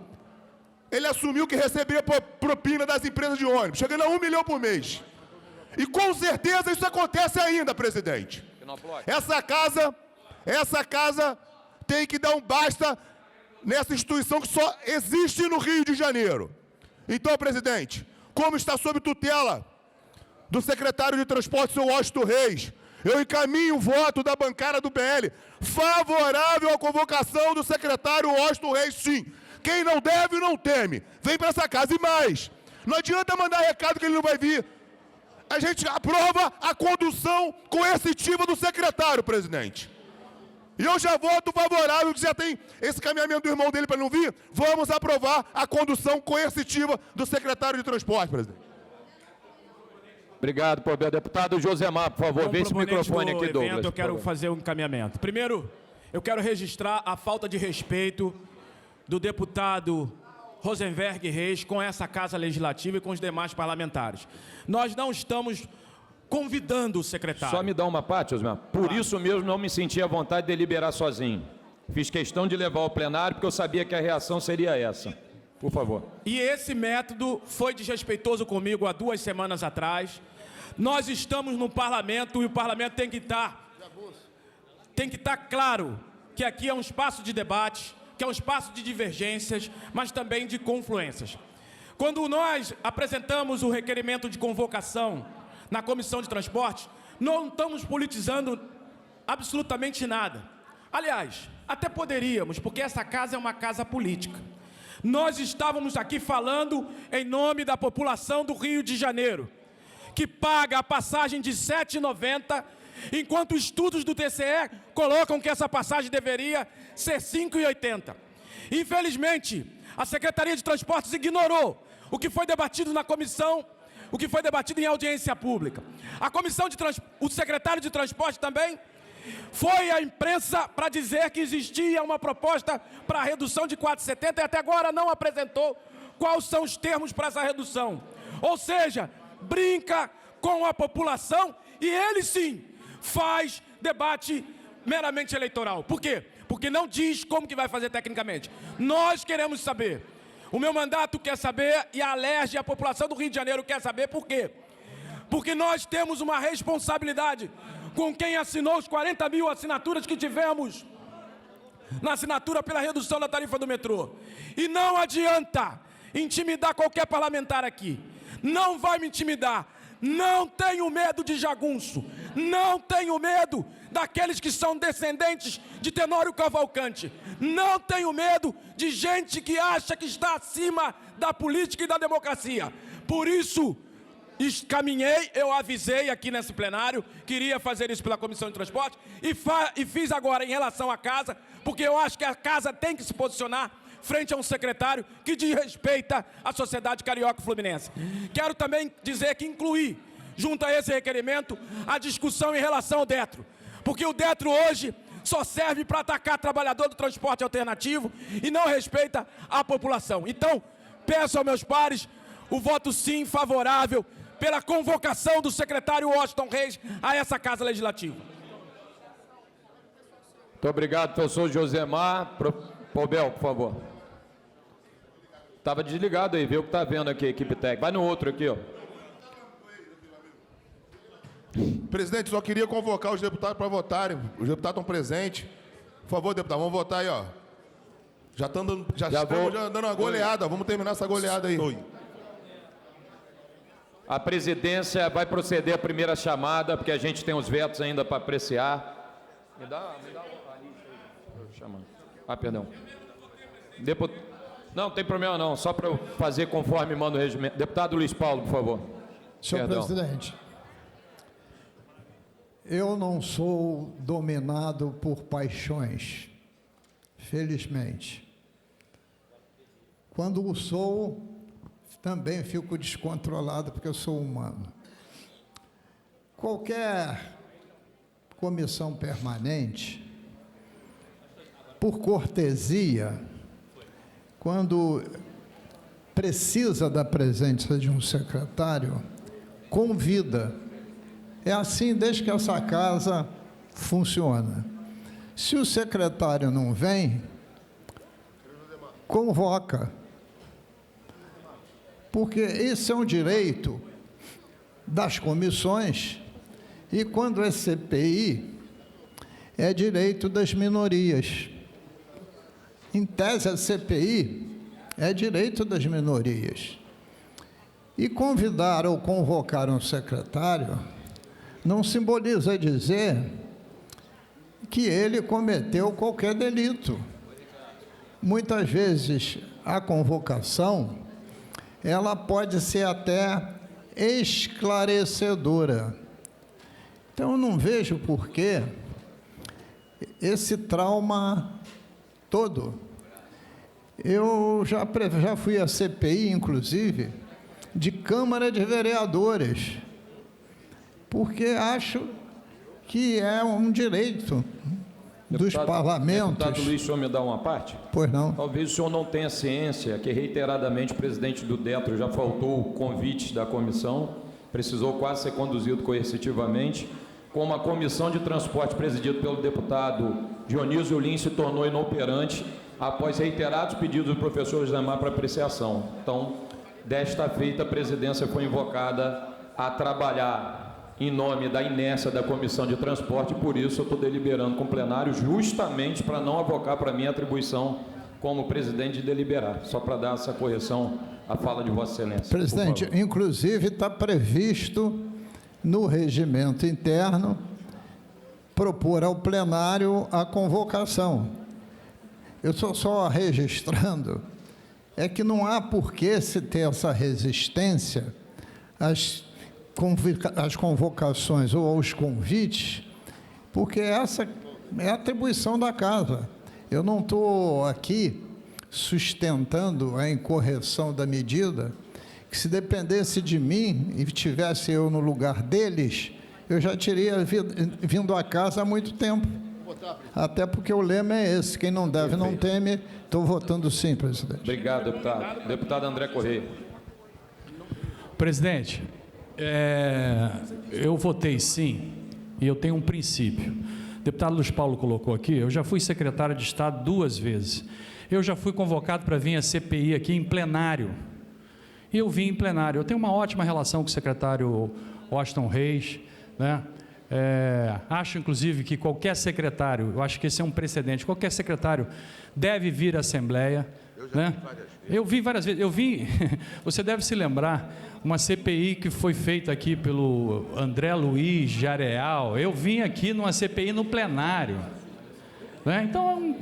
ele assumiu que recebia propina das empresas de ônibus, chegando a 1 milhão por mês. E com certeza isso acontece ainda, presidente. Essa casa tem que dar um basta nessa instituição que só existe no Rio de Janeiro. Então, presidente, como está sob tutela do secretário de Transporte, seu Washington Reis, eu encaminho o voto da bancada do PL favorável à convocação do secretário Washington Reis, sim. Quem não deve, não teme. Vem para essa casa. E mais, não adianta mandar recado que ele não vai vir. A gente aprova a condução coercitiva do secretário, presidente. E eu já voto favorável, que já tem esse caminhamento do irmão dele para não vir. Vamos aprovar a condução coercitiva do secretário de Transporte, presidente. Obrigado, Pobel. Deputado Josemar, por favor, vê esse microfone aqui, Douglas. Eu quero fazer um encaminhamento. Primeiro, eu quero registrar a falta de respeito do deputado Rosenberg Reis com essa Casa Legislativa e com os demais parlamentares. Nós não estamos convidando o secretário. Só me dá uma parte, Josemar. Por isso mesmo não me senti à vontade de deliberar sozinho. Fiz questão de levar ao plenário porque eu sabia que a reação seria essa. Por favor. E esse método foi desrespeitoso comigo há 2 semanas atrás. Nós estamos no parlamento e o parlamento tem que estar claro que aqui é um espaço de debate, que é um espaço de divergências, mas também de confluências. Quando nós apresentamos o requerimento de convocação na Comissão de Transportes, não estamos politizando absolutamente nada. Aliás, até poderíamos, porque essa casa é uma casa política. Nós estávamos aqui falando em nome da população do Rio de Janeiro, que paga a passagem de R$ 7,90, enquanto estudos do TCE colocam que essa passagem deveria ser R$ 5,80. Infelizmente, a Secretaria de Transportes ignorou o que foi debatido na comissão, o que foi debatido em audiência pública. O secretário de Transporte também foi à imprensa para dizer que existia uma proposta para a redução de R$ 4,70 e até agora não apresentou quais são os termos para essa redução. Ou seja, brinca com a população e ele sim faz debate meramente eleitoral. Por quê? Porque não diz como que vai fazer tecnicamente. Nós queremos saber. O meu mandato quer saber e a Alerj, a população do Rio de Janeiro quer saber por quê. Porque nós temos uma responsabilidade com quem assinou os 40 mil assinaturas que tivemos na assinatura pela redução da tarifa do metrô. E não adianta intimidar qualquer parlamentar aqui. Não vai me intimidar. Não tenho medo de jagunço. Não tenho medo daqueles que são descendentes de Tenório Cavalcante. Não tenho medo de gente que acha que está acima da política e da democracia. Por isso, caminhei, eu avisei aqui nesse plenário, queria fazer isso pela Comissão de Transporte e fiz agora em relação à casa, porque eu acho que a casa tem que se posicionar frente a um secretário que desrespeita a sociedade carioca e fluminense. Quero também dizer que incluí, junto a esse requerimento, a discussão em relação ao Detro, porque o Detro hoje só serve para atacar trabalhador do transporte alternativo e não respeita a população. Então, peço aos meus pares o voto sim favorável pela convocação do secretário Washington Reis a essa Casa Legislativa. Muito obrigado, professor Josemar. Pobel, por favor. Estava desligado aí, vê o que está vendo aqui, equipe técnica. Vai no outro aqui, ó. Presidente, só queria convocar os deputados para votarem. Os deputados estão presentes. Por favor, deputado, vamos votar aí, ó. Já estamos dando uma goleada. Vamos terminar essa goleada aí. A presidência vai proceder à primeira chamada, porque a gente tem os vetos ainda para apreciar. Me dá a lista aí. Ah, perdão. Não, tem problema não, só para eu fazer conforme manda o regimento. Deputado Luiz Paulo, por favor. Senhor presidente, eu não sou dominado por paixões, felizmente. Quando o sou, também fico descontrolado, porque eu sou humano. Qualquer comissão permanente, por cortesia, quando precisa da presença de um secretário, convida. É assim desde que essa casa funciona. Se o secretário não vem, convoca. porque esse é um direito das comissões e, quando é CPI, é direito das minorias. Em tese, a CPI é direito das minorias. E convidar ou convocar um secretário não simboliza dizer que ele cometeu qualquer delito. Muitas vezes, a convocação, ela pode ser até esclarecedora. Então, eu não vejo por que esse trauma todo. Eu já fui à CPI, inclusive, de Câmara de Vereadores, porque acho que é um direito dos parlamentos. Deputado Luiz, o senhor me dá uma parte? Pois não. Talvez o senhor não tenha ciência que, reiteradamente, o presidente do DETRO já faltou convites da comissão, precisou quase ser conduzido coercitivamente, como a comissão de transporte presidida pelo deputado Dionísio Lins se tornou inoperante após reiterados pedidos do professor Josemar para apreciação. Então, desta feita, a presidência foi invocada a trabalhar em nome da inércia da comissão de transporte, e por isso eu estou deliberando com o plenário, justamente para não avocar para mim a atribuição como presidente de deliberar, só para dar essa correção à fala de Vossa Excelência. Presidente, inclusive está previsto no regimento interno propor ao plenário a convocação. Eu estou só registrando, é que não há por que se ter essa resistência às convocações ou aos convites, porque essa é a atribuição da Casa. Eu não estou aqui sustentando a incorreção da medida, que se dependesse de mim e tivesse eu no lugar deles, eu já teria vindo à casa há muito tempo. Até porque o lema é esse, quem não deve não teme. Estou votando sim, presidente. Obrigado, deputado. Deputado André Correia. Presidente, eu votei sim e eu tenho um princípio. O deputado Luiz Paulo colocou aqui, eu já fui secretário de Estado 2 vezes. Eu já fui convocado para vir à CPI aqui em plenário. E eu vim em plenário. Eu tenho uma ótima relação com o secretário Washington Reis, né? Acho, inclusive, que qualquer secretário, eu acho que esse é um precedente, qualquer secretário deve vir à Assembleia. Eu vi várias vezes. Eu vi, você deve se lembrar, uma CPI que foi feita aqui pelo André Luiz Jareal. Eu vim aqui numa CPI no plenário. Então,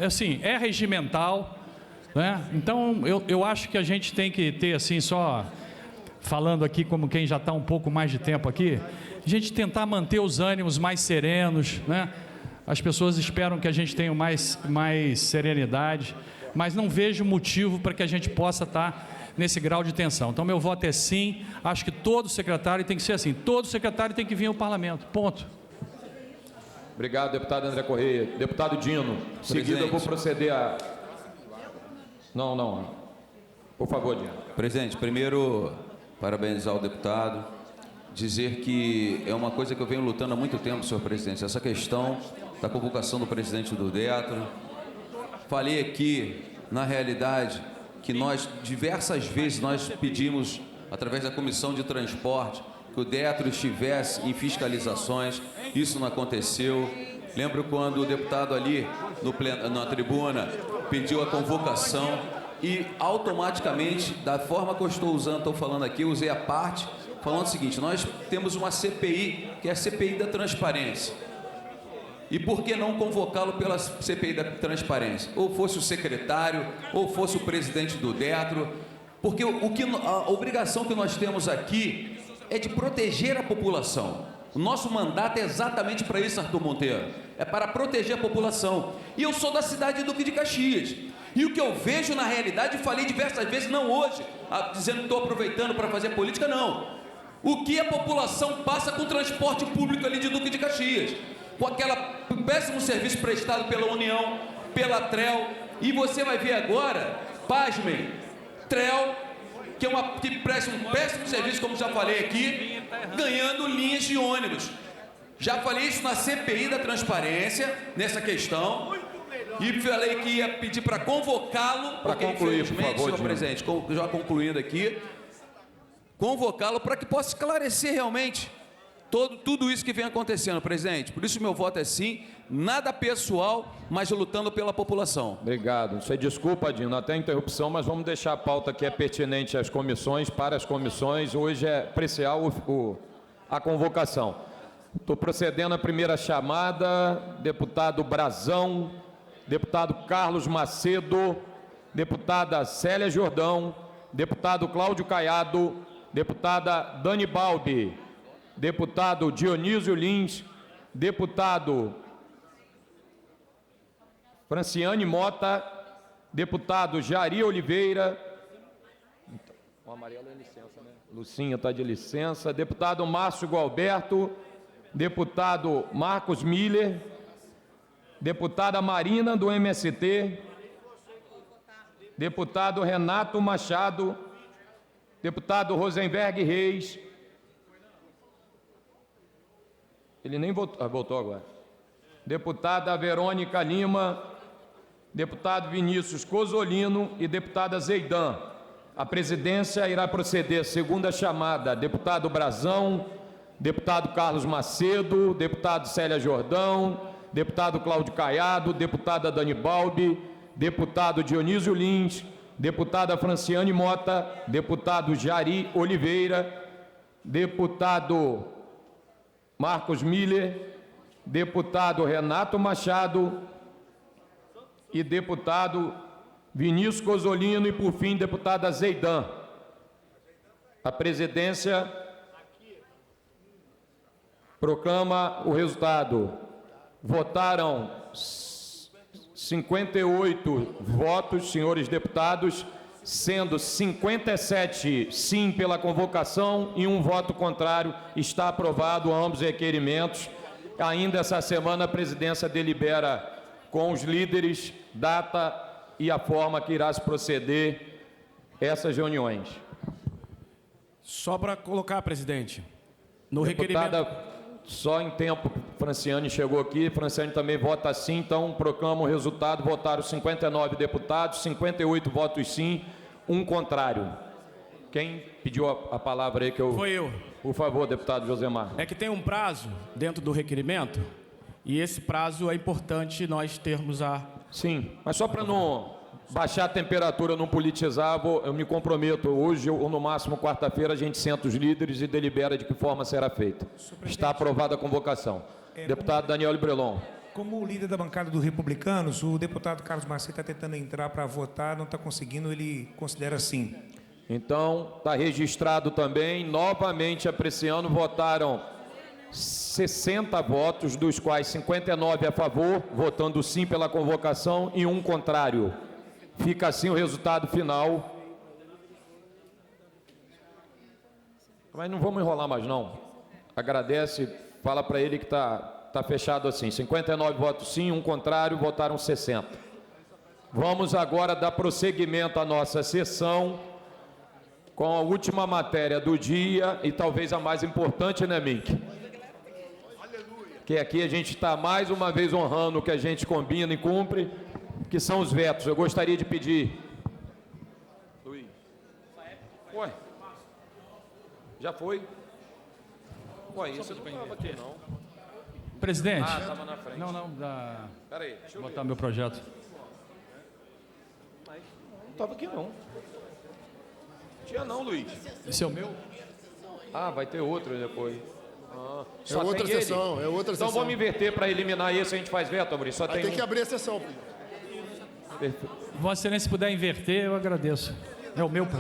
assim, é regimental. Então, eu acho que a gente tem que ter, assim, só falando aqui como quem já está um pouco mais de tempo aqui, a gente tentar manter os ânimos mais serenos, As pessoas esperam que a gente tenha mais serenidade, mas não vejo motivo para que a gente possa estar nesse grau de tensão. Então, meu voto é sim. Acho que todo secretário tem que ser assim. Todo secretário tem que vir ao parlamento. Ponto. Obrigado, deputado André Correia. Deputado Dino, em seguida eu vou proceder a... Não. Por favor, Dino. Presidente, primeiro, parabenizar o deputado, dizer que é uma coisa que eu venho lutando há muito tempo, senhor presidente, essa questão da convocação do presidente do DETRO. Falei aqui, na realidade, que nós, diversas vezes, nós pedimos, através da Comissão de Transporte, que o DETRO estivesse em fiscalizações, isso não aconteceu. Lembro quando o deputado ali, na tribuna, pediu a convocação e, automaticamente, da forma que eu estou falando aqui, eu usei a parte, falando o seguinte, nós temos uma CPI, que é a CPI da transparência. E por que não convocá-lo pela CPI da transparência? Ou fosse o secretário, ou fosse o presidente do DETRO, porque a obrigação que nós temos aqui é de proteger a população. O nosso mandato é exatamente para isso, Arthur Monteiro. É para proteger a população. E eu sou da cidade de Duque de Caxias. E o que eu vejo na realidade, falei diversas vezes, não hoje, dizendo que estou aproveitando para fazer política, não. O que a população passa com o transporte público ali de Duque de Caxias. Com aquele péssimo serviço prestado pela União, pela TREL. E você vai ver agora, pasmem, TREL, que presta um péssimo serviço, como já falei aqui, ganhando linhas de ônibus. Já falei isso na CPI da transparência, nessa questão. E falei que ia pedir para convocá-lo, Para concluir, por favor, senhor Dino. presidente, já concluindo aqui, convocá-lo para que possa esclarecer realmente tudo isso que vem acontecendo, presidente. Por isso meu voto é sim, nada pessoal, mas lutando pela população. Obrigado. Você desculpa, Dino, até a interrupção, mas vamos deixar a pauta que é pertinente às comissões, para as comissões. Hoje é apreciar a convocação. Estou procedendo à primeira chamada. Deputado Brazão, deputado Carlos Macedo, deputada Célia Jordão, deputado Cláudio Caiado, deputada Dani Balbi, deputado Dionísio Lins, deputado Franciane Mota, deputado Jari Oliveira, o amarelo é licença, né? Lucinha está de licença, deputado Márcio Gualberto, deputado Marcos Miller, deputada Marina do MST, deputado Renato Machado, deputado Rosenberg Reis, ele nem votou, voltou agora, deputada Verônica Lima, deputado Vinícius Cozolino e deputada Zeidan. A presidência irá proceder, segunda chamada, deputado Brazão, deputado Carlos Macedo, deputado Célia Jordão, deputado Cláudio Caiado, deputada Dani Balbi, deputado Dionísio Lins, deputada Franciane Mota, deputado Jari Oliveira, deputado Marcos Miller, deputado Renato Machado e deputado Vinícius Cozolino e, por fim, deputada Zeidan. A presidência proclama o resultado. Votaram 58 votos, senhores deputados, sendo 57 sim pela convocação e um voto contrário. Está aprovado ambos os requerimentos. Ainda essa semana a presidência delibera com os líderes data e a forma que irá se proceder essas reuniões. Só para colocar, presidente, no Deputada, requerimento... só em tempo, Franciane chegou aqui, Franciane também vota sim, então proclamo o resultado. Votaram 59 deputados, 58 votos sim, um contrário. Quem pediu a palavra aí que eu... Foi eu. Por favor, deputado Josemar. É que tem um prazo dentro do requerimento e esse prazo é importante nós termos a... Sim, mas só para não baixar a temperatura, não politizar, eu me comprometo, hoje ou no máximo quarta-feira a gente senta os líderes e delibera de que forma será feita. Está aprovada a convocação. Deputado Daniel Brelon. Como líder da bancada dos republicanos, o deputado Carlos Macedo está tentando entrar para votar, não está conseguindo, ele considera sim. Então, está registrado também, novamente apreciando, votaram 60 votos, dos quais 59 a favor, votando sim pela convocação, e um contrário. Fica assim o resultado final. Mas não vamos enrolar mais, não. Agradece, fala para ele que está fechado assim. 59 votos sim, um contrário, votaram 60. Vamos agora dar prosseguimento à nossa sessão com a última matéria do dia e talvez a mais importante, né, Mink? Que aqui a gente está mais uma vez honrando o que a gente combina e cumpre, que são os vetos. Eu gostaria de pedir... Luiz. Ué? Já foi? Ué, isso não estava aqui, não. Presidente. Ah, estava na frente. Não, Peraí, deixa eu botar meu projeto. Não estava aqui, não. Tinha não, Luiz. Esse é o meu? Ah, vai ter outro depois. Ah, é outra sessão, é outra então sessão. vamos inverter para eliminar esse, a gente faz veto, Amorim. Só Tem um. que abrir a sessão. Vossa Excelência, se puder inverter, eu agradeço. É o meu, pô.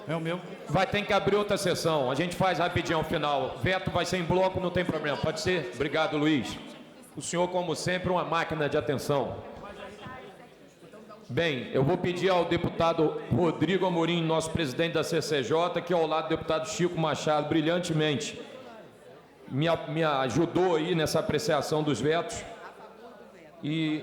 É o meu. Vai ter que abrir outra sessão. A gente faz rapidinho ao final. Veto vai ser em bloco, não tem problema. Pode ser? Obrigado, Luiz. O senhor, como sempre, uma máquina de atenção. Bem, eu vou pedir ao deputado Rodrigo Amorim, nosso presidente da CCJ, que ao lado do deputado Chico Machado, brilhantemente, me ajudou aí nessa apreciação dos vetos. E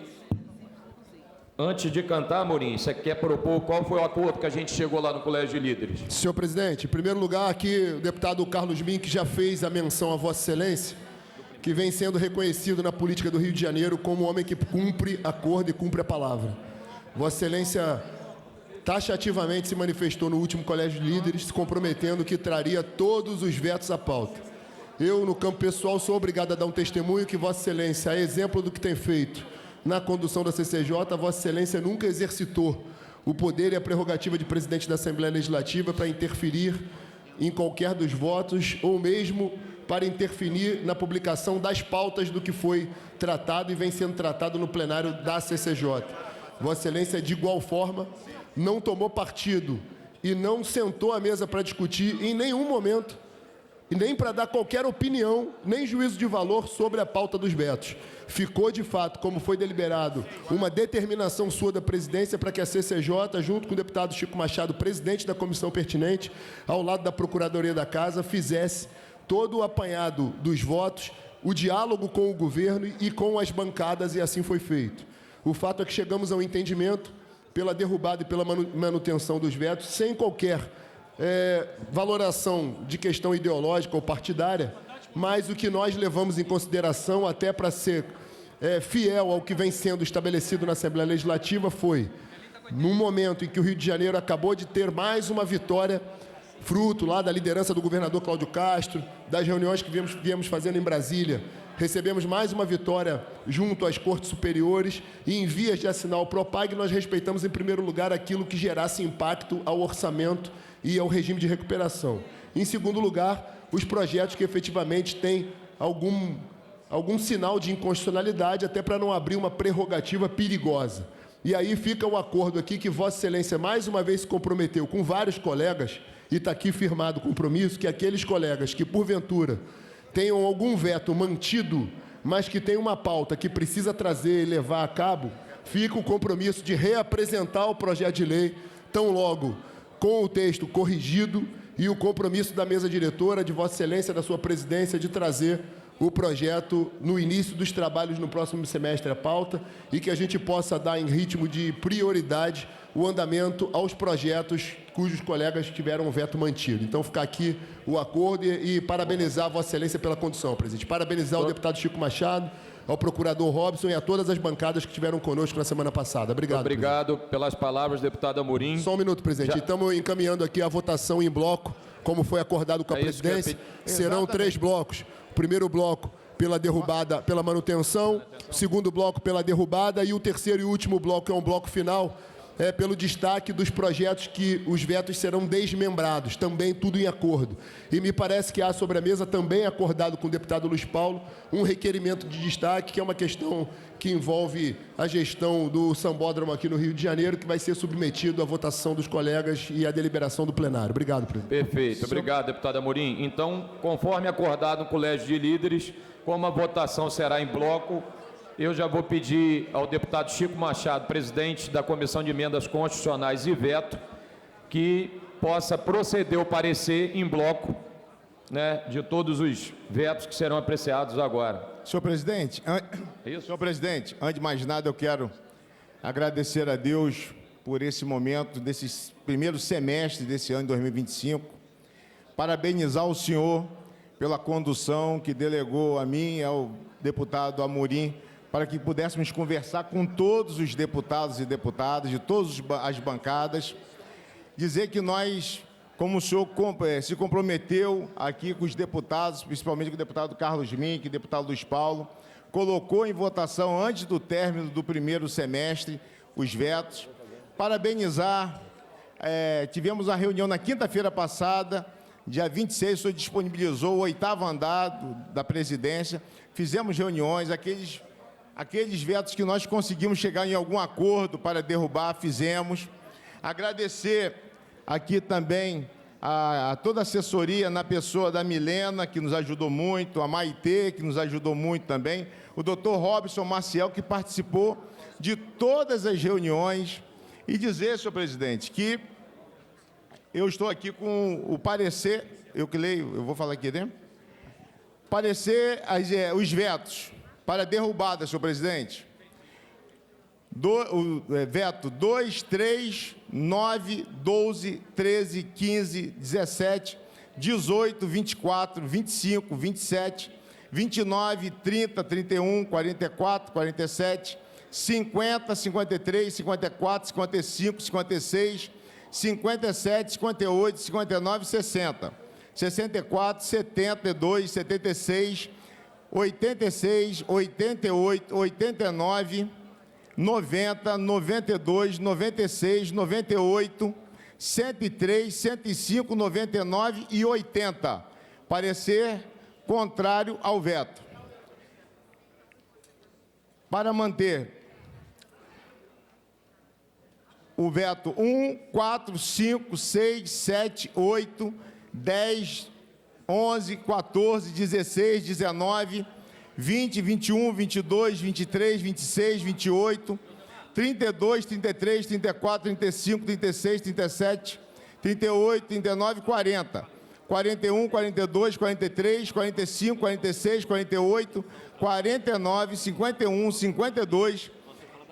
antes de cantar, Amorim, você quer propor qual foi o acordo que a gente chegou lá no Colégio de Líderes? Senhor presidente, em primeiro lugar aqui o deputado Carlos Mink já fez a menção a Vossa Excelência que vem sendo reconhecido na política do Rio de Janeiro como um homem que cumpre acordo e cumpre a palavra. Vossa Excelência taxativamente se manifestou no último Colégio de Líderes, se comprometendo que traria todos os vetos à pauta. Eu, no campo pessoal, sou obrigado a dar um testemunho que Vossa Excelência, a exemplo do que tem feito na condução da CCJ, Vossa Excelência nunca exercitou o poder e a prerrogativa de presidente da Assembleia Legislativa para interferir em qualquer dos votos ou mesmo para interferir na publicação das pautas do que foi tratado e vem sendo tratado no plenário da CCJ. Vossa Excelência, de igual forma, não tomou partido e não sentou à mesa para discutir em nenhum momento, e nem para dar qualquer opinião, nem juízo de valor sobre a pauta dos vetos. Ficou, de fato, como foi deliberado, uma determinação sua da presidência para que a CCJ, junto com o deputado Chico Machado, presidente da comissão pertinente, ao lado da Procuradoria da Casa, fizesse todo o apanhado dos votos, o diálogo com o governo e com as bancadas, e assim foi feito. O fato é que chegamos ao entendimento pela derrubada e pela manutenção dos vetos, sem qualquer valoração de questão ideológica ou partidária, mas o que nós levamos em consideração, até para ser fiel ao que vem sendo estabelecido na Assembleia Legislativa, foi, no momento em que o Rio de Janeiro acabou de ter mais uma vitória, fruto lá da liderança do governador Cláudio Castro, das reuniões que viemos fazendo em Brasília, recebemos mais uma vitória junto às Cortes Superiores e em vias de assinar o PROPAG, nós respeitamos, em primeiro lugar, aquilo que gerasse impacto ao orçamento e ao regime de recuperação. Em segundo lugar, os projetos que efetivamente têm algum sinal de inconstitucionalidade, até para não abrir uma prerrogativa perigosa. E aí fica o acordo aqui que Vossa Excelência mais uma vez se comprometeu com vários colegas, e está aqui firmado o compromisso, que aqueles colegas que, porventura, tenham algum veto mantido, mas que tem uma pauta que precisa trazer e levar a cabo, fica o compromisso de reapresentar o projeto de lei, tão logo com o texto corrigido, e o compromisso da mesa diretora, de Vossa Excelência, da sua presidência, de trazer o projeto no início dos trabalhos no próximo semestre à pauta, e que a gente possa dar em ritmo de prioridade o andamento aos projetos cujos colegas tiveram o veto mantido. Então, ficar aqui o acordo e parabenizar a Vossa Excelência pela condução, presidente. Parabenizar o deputado Chico Machado, ao procurador Robson e a todas as bancadas que estiveram conosco na semana passada. Obrigado. Obrigado pelas palavras, deputado Amorim. Só um minuto, presidente. Estamos encaminhando aqui a votação em bloco, como foi acordado com a presidência. Serão 3 blocos. O primeiro bloco pela derrubada, pela manutenção, o segundo bloco pela derrubada e o terceiro e último bloco é um bloco final, pelo destaque dos projetos que os vetos serão desmembrados, também tudo em acordo. E me parece que há sobre a mesa, também acordado com o deputado Luiz Paulo, um requerimento de destaque, que é uma questão que envolve a gestão do Sambódromo aqui no Rio de Janeiro, que vai ser submetido à votação dos colegas e à deliberação do plenário. Obrigado, presidente. Perfeito. Obrigado, deputado Amorim. Então, conforme acordado no Colégio de Líderes, como a votação será em bloco, eu já vou pedir ao deputado Chico Machado, presidente da Comissão de Emendas Constitucionais e Veto, que possa proceder o parecer em bloco, né, de todos os vetos que serão apreciados agora. Senhor presidente, antes de mais nada, eu quero agradecer a Deus por esse momento, desse primeiro semestre desse ano de 2025, parabenizar o senhor pela condução que delegou a mim e ao deputado Amorim, para que pudéssemos conversar com todos os deputados e deputadas, de todas as bancadas, dizer que nós, como o senhor se comprometeu aqui com os deputados, principalmente com o deputado Carlos Mink, o deputado Luiz Paulo, colocou em votação, antes do término do primeiro semestre, os vetos. Parabenizar, tivemos a reunião na quinta-feira passada, dia 26, o senhor disponibilizou o 8º andar da presidência, fizemos reuniões, aqueles vetos que nós conseguimos chegar em algum acordo para derrubar, fizemos. Agradecer aqui também a toda a assessoria, na pessoa da Milena, que nos ajudou muito, a Maitê, que nos ajudou muito também, o doutor Robson Maciel, que participou de todas as reuniões, e dizer, senhor presidente, que eu estou aqui com o parecer, eu vou falar aqui dentro, parecer os vetos para derrubada, senhor presidente. Veto 2, 3, 9, 12, 13, 15, 17, 18, 24, 25, 27, 29, 30, 31, 44, 47, 50, 53, 54, 55, 56, 57, 58, 59, 60, 64, 72, 76, 86, 88, 89, 90, 92, 96, 98, 103, 105, 99 e 80. Parecer contrário ao veto. Para manter o veto 1, 4, 5, 6, 7, 8, 10, 11, 14, 16, 19, 20, 21, 22, 23, 26, 28, 32, 33, 34, 35, 36, 37, 38, 39, 40, 41, 42, 43, 45, 46, 48, 49, 51, 52,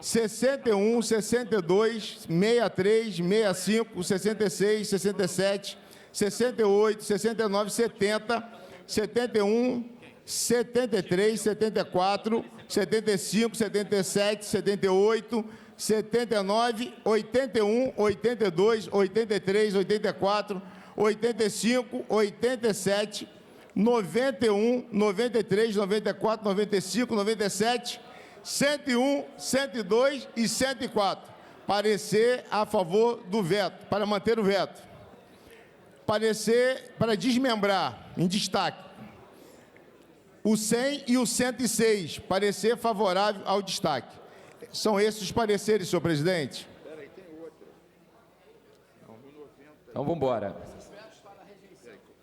61, 62, 63, 65, 66, 67, 68, 69, 70, 71, 73, 74, 75, 77, 78, 79, 81, 82, 83, 84, 85, 87, 91, 93, 94, 95, 97, 101, 102 e 104. Parecer a favor do veto, para manter o veto. Parecer para desmembrar, em destaque, o 100 e o 106, parecer favorável ao destaque. São esses os pareceres, senhor presidente. Então, vamos embora.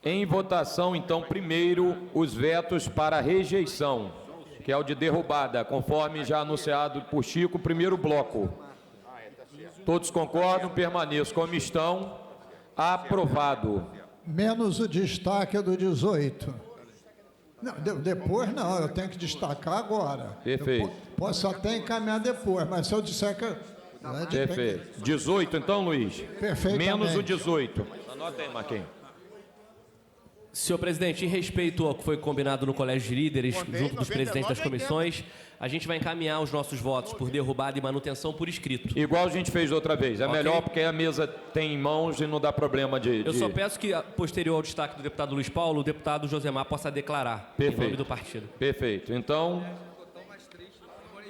Em votação, então, primeiro, os vetos para rejeição, que é o de derrubada, conforme já anunciado por Chico, primeiro bloco. Todos concordam? Permaneço como estão. Aprovado. Menos o destaque do 18. Não, depois não, eu tenho que destacar agora. Perfeito. Posso até encaminhar depois, mas se eu disser que... Perfeito. 18, então, Luiz? Perfeitamente. Menos o 18. Anota aí, Marquinhos. Senhor presidente, em respeito ao que foi combinado no Colégio de Líderes, junto dos presidentes das comissões, a gente vai encaminhar os nossos votos por derrubada e manutenção por escrito. Igual a gente fez outra vez. É Ok. melhor porque a mesa tem em mãos e não dá problema de... Eu só peço que, posterior ao destaque do deputado Luiz Paulo, o deputado Josemar possa declarar em nome do partido. Perfeito. Então,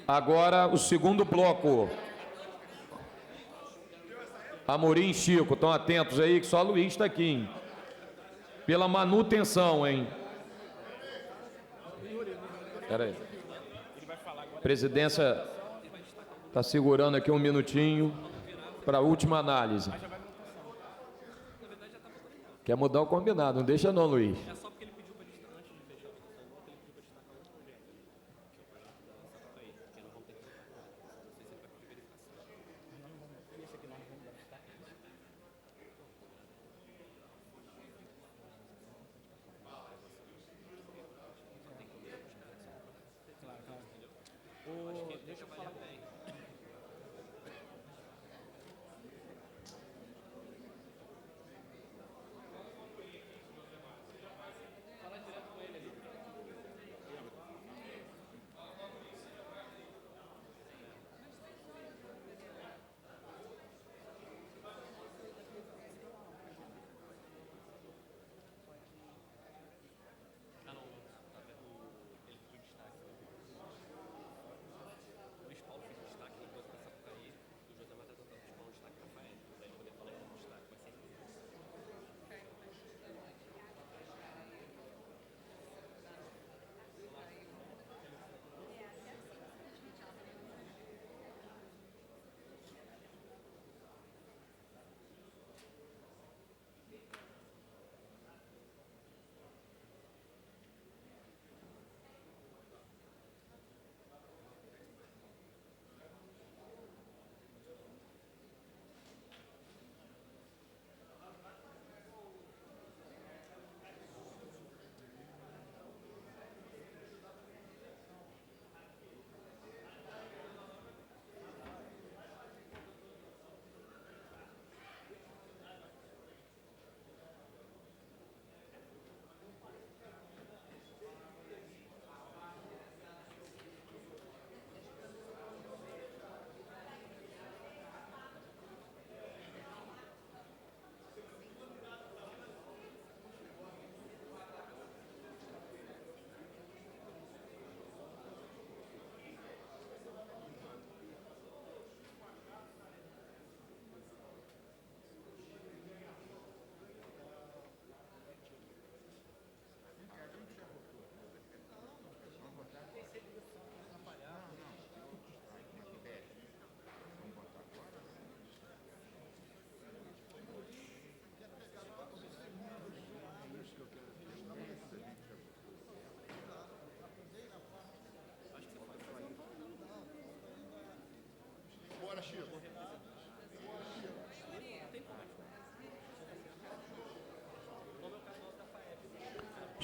agora o segundo bloco. Amorim e Chico, estão atentos aí que só Luiz está aqui, hein? Pela manutenção, hein? Espera aí. Presidência está segurando aqui um minutinho para a última análise. Quer mudar o combinado, não deixa não, Luiz.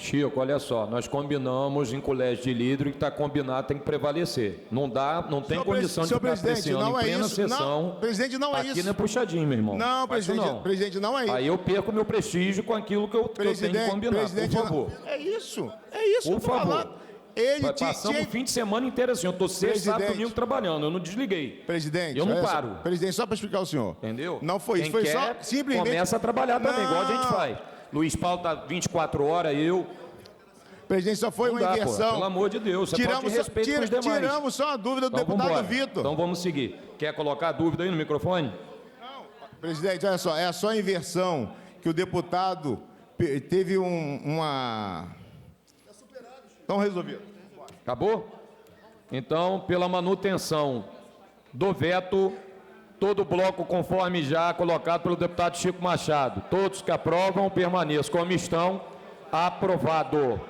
Chico, olha só, nós combinamos em colégio de líder que está combinado tem que prevalecer. Não dá, não tem condição de ficar pressionando em plena sessão. Não, presidente, não é isso. Aqui não é puxadinho, meu irmão. Não, presidente, não é isso. Aí eu perco meu prestígio com aquilo que eu tenho que combinar, por favor. É isso. Por favor. Vai passando o fim de semana inteiro assim, eu estou sexta, sábado, domingo trabalhando, eu não desliguei. Presidente, eu não paro. Presidente, só para explicar ao senhor. Entendeu? Não foi isso, foi só simplesmente... Começa a trabalhar também, igual a gente faz. Luiz Paulo está 24 horas, eu... Presidente, só foi uma inversão. Pô, pelo amor de Deus, você pode ter respeito com os demais. Tiramos só a dúvida do deputado Vitor. Então vamos seguir. Quer colocar a dúvida aí no microfone? Não, presidente, olha só, é só a inversão que o deputado teve uma... Estão resolvidos. Acabou? Então, pela manutenção do veto, todo o bloco conforme já colocado pelo deputado Chico Machado. Todos que aprovam, permaneçam como estão. Aprovado.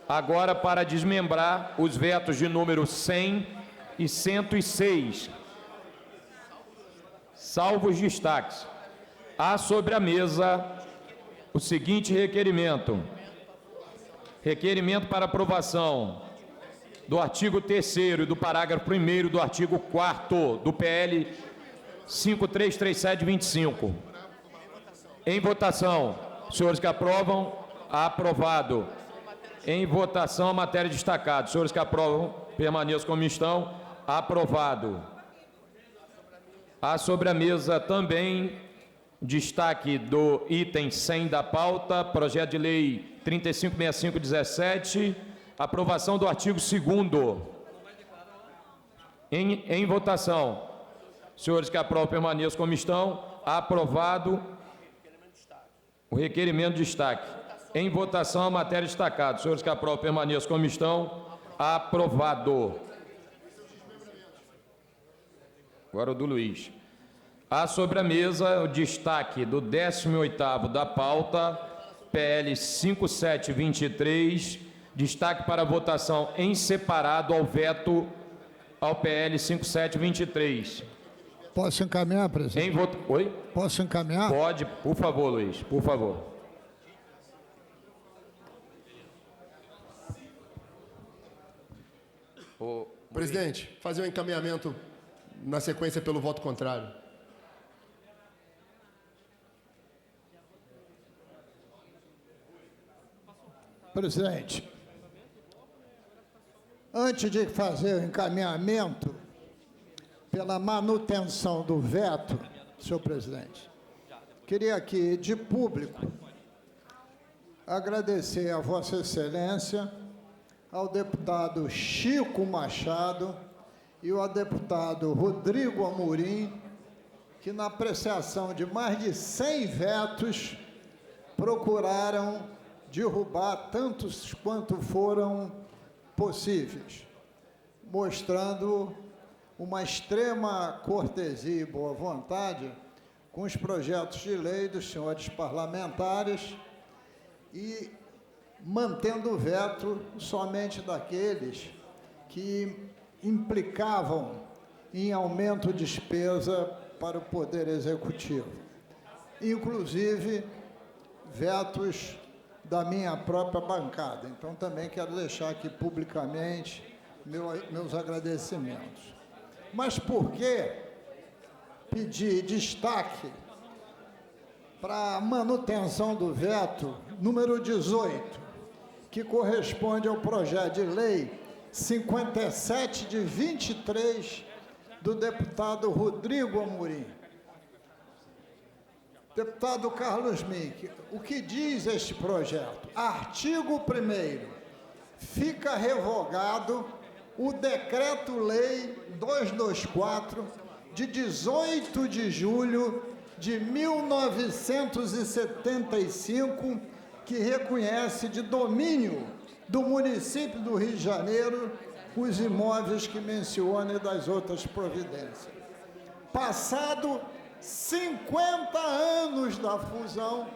Agora, para desmembrar os vetos de número 100 e 106. Salvo os destaques. Há sobre a mesa o seguinte requerimento. Requerimento para aprovação do artigo 3º e do parágrafo 1º do artigo 4º do PL 533725. Em votação. Senhores que aprovam, aprovado. Em votação, a matéria destacada. Senhores que aprovam, permaneçam como estão. Aprovado. Há sobre a mesa também destaque do item 100 da pauta, projeto de lei 356517, aprovação do artigo 2º. Em votação. Senhores que aprovam, permaneçam como estão. Aprovado o requerimento de destaque. Em votação, a matéria destacada. Senhores que aprovam, permaneçam como estão. Aprovado. Agora o do Luiz. Há sobre a mesa o destaque do 18º da pauta, PL 5723, destaque para votação em separado ao veto ao PL 5723. Posso encaminhar, presidente? Oi? Posso encaminhar? Pode, por favor, Luiz, por favor. Presidente, fazer um encaminhamento na sequência pelo voto contrário. Presidente, antes de fazer o encaminhamento pela manutenção do veto, senhor presidente, queria aqui, de público, agradecer a Vossa Excelência, ao deputado Chico Machado e ao deputado Rodrigo Amorim, que na apreciação de mais de 100 vetos procuraram derrubar tantos quanto foram possíveis, mostrando uma extrema cortesia e boa vontade com os projetos de lei dos senhores parlamentares e mantendo o veto somente daqueles que implicavam em aumento de despesa para o Poder Executivo, inclusive vetos da minha própria bancada. Então, também quero deixar aqui publicamente meus agradecimentos. Mas por que pedir destaque para a manutenção do veto número 18, que corresponde ao projeto de lei 57 de 23 do deputado Rodrigo Amorim? Deputado Carlos Mink, o que diz este projeto? Artigo 1º. Fica revogado o Decreto-Lei 224, de 18 de julho de 1975, que reconhece de domínio do município do Rio de Janeiro os imóveis que menciona e das outras providências. Passado 50 anos da fusão,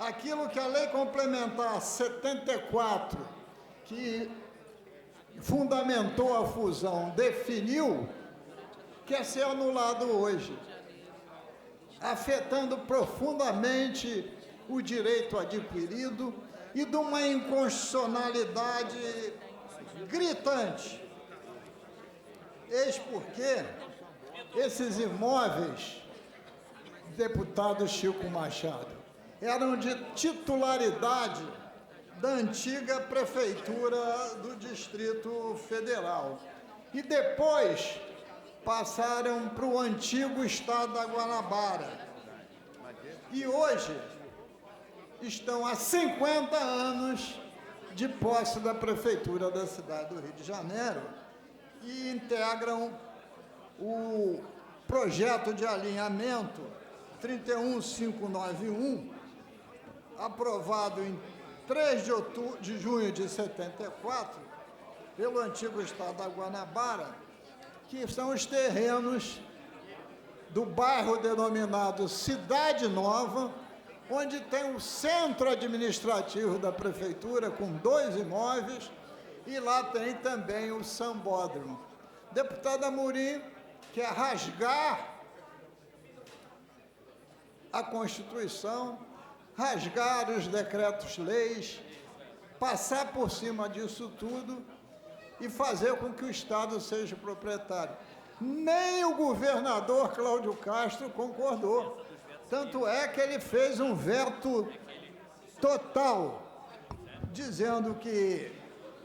aquilo que a Lei Complementar 74, que fundamentou a fusão, definiu, quer ser anulado hoje, afetando profundamente o direito adquirido e de uma inconstitucionalidade gritante. Eis porque esses imóveis, deputado Chico Machado, eram de titularidade da antiga Prefeitura do Distrito Federal. E depois passaram para o antigo Estado da Guanabara. E hoje estão há 50 anos de posse da Prefeitura da cidade do Rio de Janeiro e integram o projeto de alinhamento 31591, aprovado em 3 de junho de 74, pelo antigo Estado da Guanabara, que são os terrenos do bairro denominado Cidade Nova, onde tem o centro administrativo da Prefeitura, com 2 imóveis, e lá tem também o sambódromo. Deputado Amorim quer rasgar a Constituição, rasgar os decretos-leis, passar por cima disso tudo e fazer com que o Estado seja proprietário. Nem o governador Cláudio Castro concordou. Tanto é que ele fez um veto total, dizendo que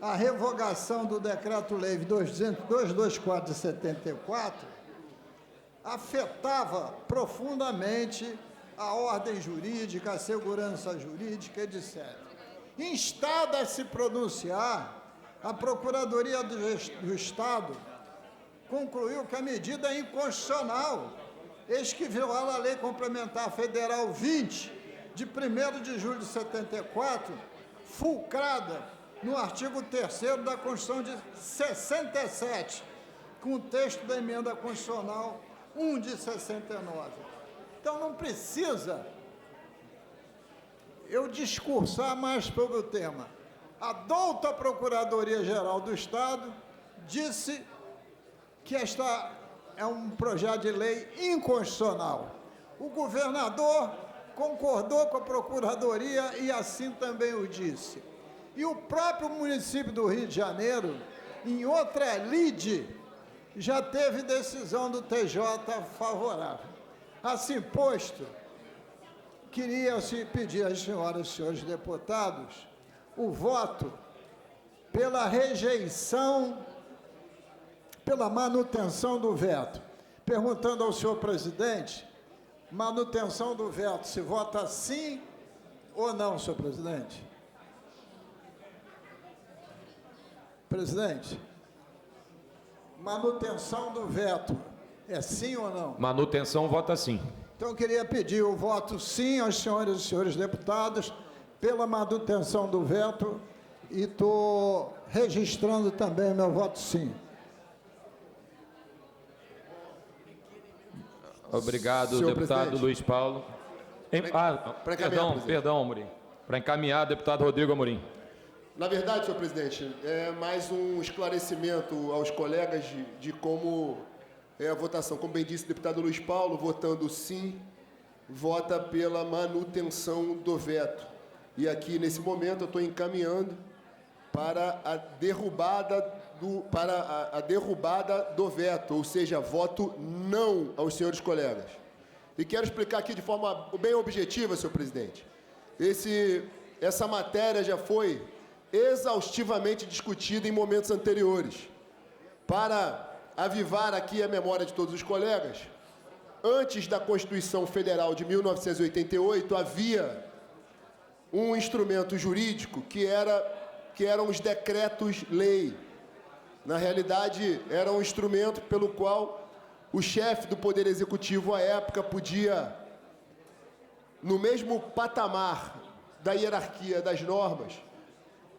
a revogação do Decreto-Lei 224 de 74 afetava profundamente a ordem jurídica, a segurança jurídica, etc. Instada a se pronunciar, a Procuradoria do Estado concluiu que a medida é inconstitucional, eis que viola a Lei Complementar Federal 20, de 1º de julho de 74, fulcrada no artigo 3º da Constituição de 67, com o texto da Emenda Constitucional 1 de 69. Então, não precisa eu discursar mais sobre o tema. A douta Procuradoria-Geral do Estado disse que esta é um projeto de lei inconstitucional. O governador concordou com a Procuradoria e assim também o disse. E o próprio município do Rio de Janeiro, em outra lide, já teve decisão do TJ favorável. Assim posto, queria-se pedir às senhoras e senhores deputados o voto pela rejeição, pela manutenção do veto. Perguntando ao senhor presidente, manutenção do veto, se vota sim ou não, senhor presidente? Presidente, manutenção do veto, é sim ou não? Manutenção, vota sim. Então, eu queria pedir o voto sim aos senhores e senhores deputados pela manutenção do veto e estou registrando também meu voto sim. Obrigado, Senhor deputado presidente. Luiz Paulo. Perdão, Amorim. Para encaminhar, deputado Rodrigo Amorim. Na verdade, senhor presidente, é mais um esclarecimento aos colegas de como é a votação. Como bem disse o deputado Luiz Paulo, votando sim, vota pela manutenção do veto. E aqui, nesse momento, eu estou encaminhando para a derrubada do veto, ou seja, voto não aos senhores colegas. E quero explicar aqui de forma bem objetiva, senhor presidente. Essa matéria já foi exaustivamente discutida em momentos anteriores. Para avivar aqui a memória de todos os colegas, antes da Constituição Federal de 1988, havia um instrumento jurídico que eram os decretos-lei. Na realidade, era um instrumento pelo qual o chefe do Poder Executivo, à época, podia, no mesmo patamar da hierarquia das normas,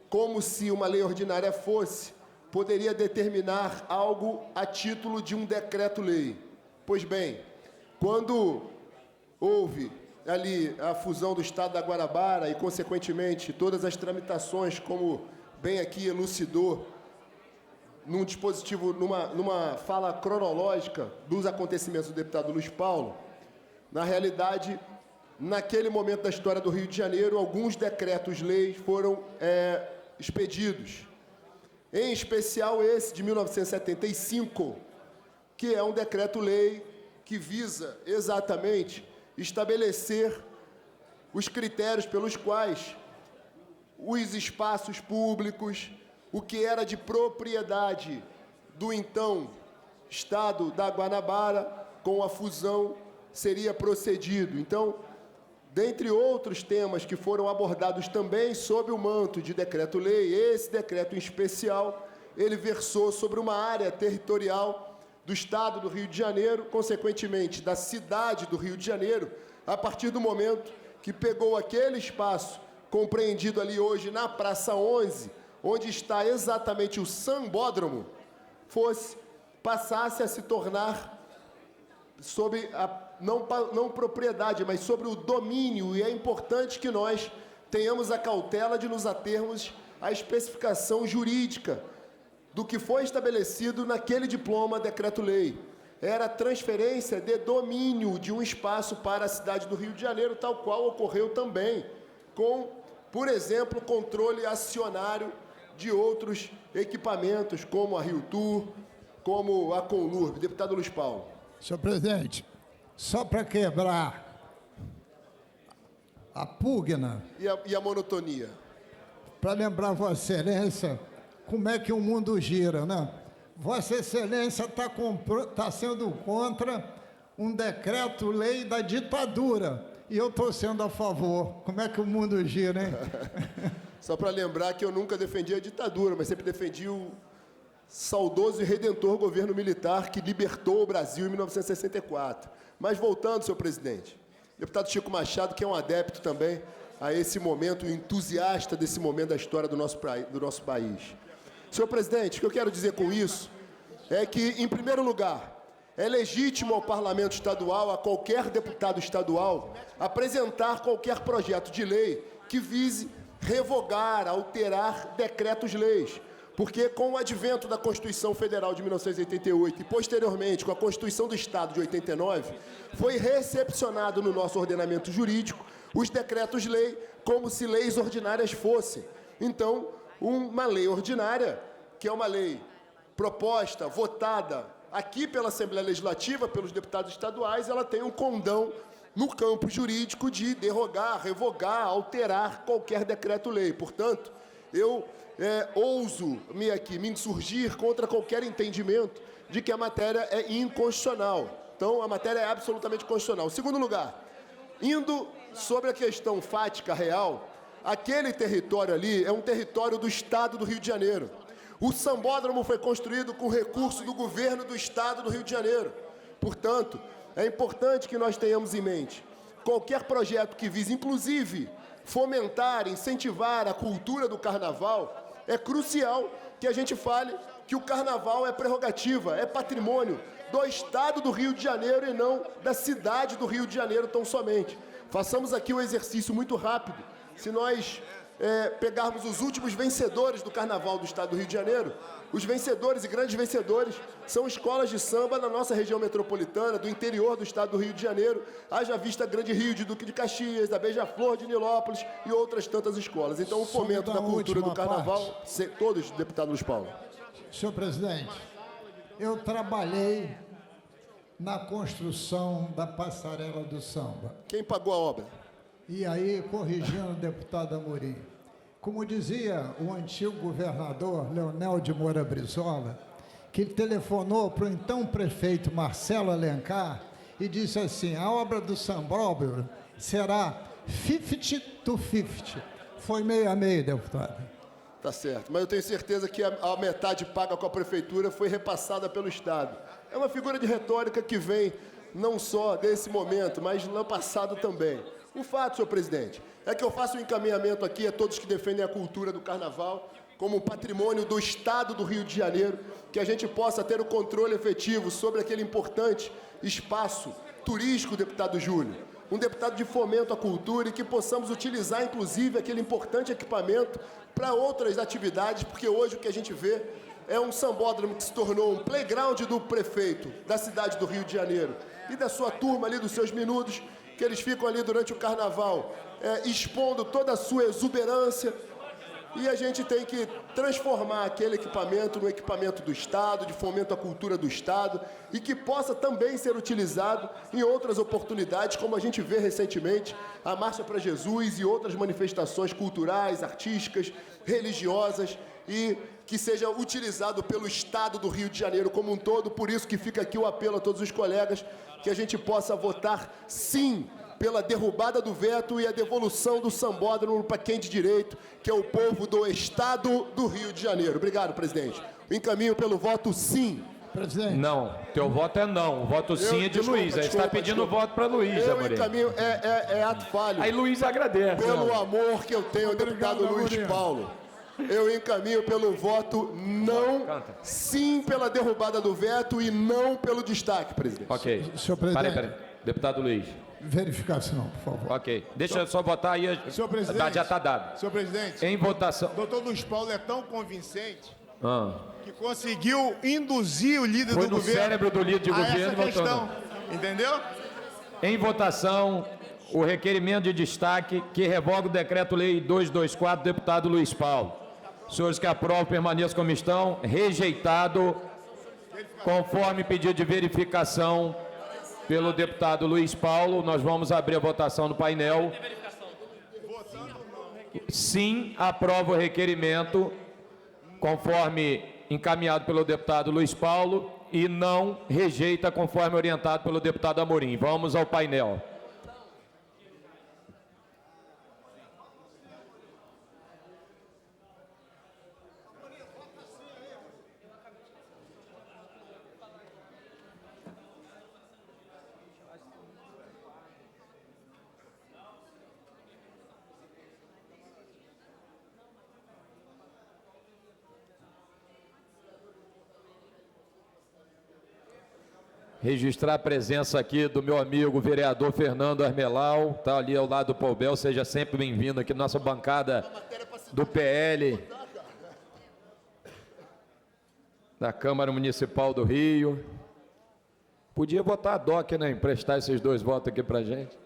como se uma lei ordinária fosse, poderia determinar algo a título de um decreto-lei. Pois bem, quando houve ali a fusão do Estado da Guanabara e, consequentemente, todas as tramitações, como bem aqui elucidou, num dispositivo, numa fala cronológica dos acontecimentos do deputado Luiz Paulo, na realidade, naquele momento da história do Rio de Janeiro, alguns decretos-leis foram expedidos. Em especial esse de 1975, que é um decreto-lei que visa exatamente estabelecer os critérios pelos quais os espaços públicos, o que era de propriedade do então Estado da Guanabara, com a fusão, seria procedido. Então, dentre outros temas que foram abordados também sob o manto de decreto-lei, esse decreto em especial, ele versou sobre uma área territorial do Estado do Rio de Janeiro, consequentemente da cidade do Rio de Janeiro, a partir do momento que pegou aquele espaço compreendido ali hoje na Praça 11, onde está exatamente o Sambódromo, passasse a se tornar sobre não propriedade, mas sobre o domínio, e é importante que nós tenhamos a cautela de nos atermos à especificação jurídica do que foi estabelecido naquele diploma decreto-lei. Era a transferência de domínio de um espaço para a cidade do Rio de Janeiro, tal qual ocorreu também com, por exemplo, controle acionário de outros equipamentos, como a Rio Tour, como a Conlurb. Deputado Luiz Paulo. Senhor presidente, só para quebrar a pugna... E a monotonia? Para lembrar Vossa Excelência como é que o mundo gira, né? Vossa Excelência está sendo contra um decreto-lei da ditadura e eu estou sendo a favor. Como é que o mundo gira, hein? Só para lembrar que eu nunca defendi a ditadura, mas sempre defendi o saudoso e redentor governo militar que libertou o Brasil em 1964. Mas voltando, senhor presidente, deputado Chico Machado, que é um adepto também a esse momento, um entusiasta desse momento da história do nosso país. Senhor presidente, o que eu quero dizer com isso é que, em primeiro lugar, é legítimo ao parlamento estadual, a qualquer deputado estadual, apresentar qualquer projeto de lei que vise revogar, alterar decretos-leis. Porque com o advento da Constituição Federal de 1988 e, posteriormente, com a Constituição do Estado de 89, foi recepcionado no nosso ordenamento jurídico os decretos-lei como se leis ordinárias fossem. Então, uma lei ordinária, que é uma lei proposta, votada aqui pela Assembleia Legislativa, pelos deputados estaduais, ela tem um condão no campo jurídico de derrogar, revogar, alterar qualquer decreto-lei. Portanto, eu ouso me insurgir contra qualquer entendimento de que a matéria é inconstitucional. Então, a matéria é absolutamente constitucional. Segundo lugar, indo sobre a questão fática real, aquele território ali é um território do Estado do Rio de Janeiro. O Sambódromo foi construído com recurso do governo do Estado do Rio de Janeiro. Portanto, é importante que nós tenhamos em mente qualquer projeto que vise, inclusive, fomentar, incentivar a cultura do carnaval, é crucial que a gente fale que o carnaval é prerrogativa, é patrimônio do Estado do Rio de Janeiro e não da cidade do Rio de Janeiro tão somente. Façamos aqui um exercício muito rápido. Se nós pegarmos os últimos vencedores do Carnaval do Estado do Rio de Janeiro, os vencedores e grandes vencedores são escolas de samba na nossa região metropolitana, do interior do Estado do Rio de Janeiro, haja vista Grande Rio de Duque de Caxias, da Beija-Flor de Nilópolis e outras tantas escolas. Então, o fomento da cultura do Carnaval, todos, deputado Luiz Paulo. Senhor presidente, eu trabalhei na construção da passarela do samba. Quem pagou a obra? E aí, corrigindo o deputado Amorim, como dizia o antigo governador Leonel de Moura Brizola, que ele telefonou para o então prefeito Marcelo Alencar e disse assim, a obra do Sambódromo será 50-50. Foi meio a meio, deputado. Tá certo, mas eu tenho certeza que a metade paga com a prefeitura foi repassada pelo Estado. É uma figura de retórica que vem não só desse momento, mas no passado também. O fato, senhor presidente, é que eu faço um encaminhamento aqui a todos que defendem a cultura do carnaval como um patrimônio do Estado do Rio de Janeiro, que a gente possa ter o controle efetivo sobre aquele importante espaço turístico, deputado Júlio, um deputado de fomento à cultura e que possamos utilizar, inclusive, aquele importante equipamento para outras atividades, porque hoje o que a gente vê é um sambódromo que se tornou um playground do prefeito da cidade do Rio de Janeiro e da sua turma ali, dos seus minutos, que eles ficam ali durante o carnaval expondo toda a sua exuberância. E a gente tem que transformar aquele equipamento no equipamento do Estado, de fomento à cultura do Estado, e que possa também ser utilizado em outras oportunidades, como a gente vê recentemente, a Marcha para Jesus e outras manifestações culturais, artísticas, religiosas, e que seja utilizado pelo Estado do Rio de Janeiro como um todo. Por isso que fica aqui o apelo a todos os colegas, que a gente possa votar sim pela derrubada do veto e a devolução do sambódromo para quem de direito, que é o povo do Estado do Rio de Janeiro. Obrigado, presidente. Encaminho pelo voto sim. Presidente. Não, teu voto é não. O voto sim é de Luiz. Aí você está pedindo voto para Luiz, Eu encaminho, é ato falho. Aí Luiz agradece. Pelo amor que eu tenho ao deputado Luiz Paulo. Eu encaminho pelo voto não, sim pela derrubada do veto e não pelo destaque, presidente. Ok. Senhor presidente. Peraí. Deputado Luiz. Verificação, por favor. Ok. Deixa eu só botar aí. Senhor presidente. Já está dado. Senhor presidente. Em votação. Doutor Luiz Paulo é tão convincente Ah. que conseguiu induzir o líder Foi do no governo cérebro do líder de a governo essa e votou questão. Entendeu? Em votação, o requerimento de destaque que revoga o decreto-lei 224 do deputado Luiz Paulo. Senhores que aprovam, permaneçam como estão. Rejeitado, conforme pedido de verificação pelo deputado Luiz Paulo. Nós vamos abrir a votação no painel. Sim, aprova o requerimento, conforme encaminhado pelo deputado Luiz Paulo, e não rejeita, conforme orientado pelo deputado Amorim. Vamos ao painel. Registrar a presença aqui do meu amigo vereador Fernando Armelau, está ali ao lado do Paubel. Seja sempre bem-vindo aqui na nossa bancada do PL, da Câmara Municipal do Rio. Podia botar a DOC, né? Emprestar esses dois votos aqui para a gente.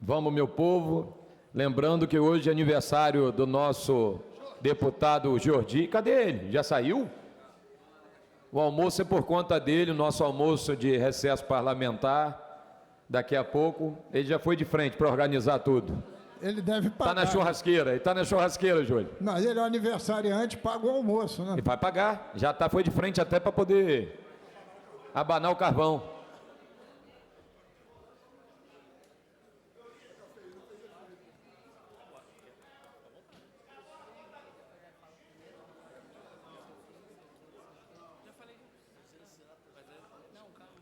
Vamos, meu povo, lembrando que hoje é aniversário do nosso deputado Jordi. Cadê ele? Já saiu? O almoço é por conta dele, o nosso almoço de recesso parlamentar. Daqui a pouco, ele já foi de frente para organizar tudo. Ele deve pagar. Está na churrasqueira, ele está na churrasqueira, Júlio. Não, ele é o aniversariante, paga o almoço, né? Ele vai pagar, já tá, foi de frente até para poder abanar o carvão.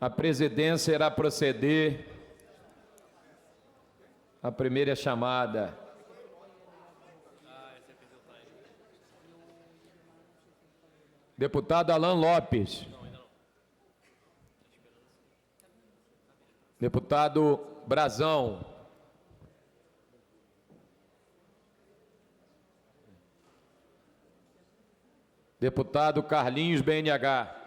A presidência irá proceder à primeira chamada. Deputado Alan Lopes. Deputado Brazão. Deputado Carlinhos BNH.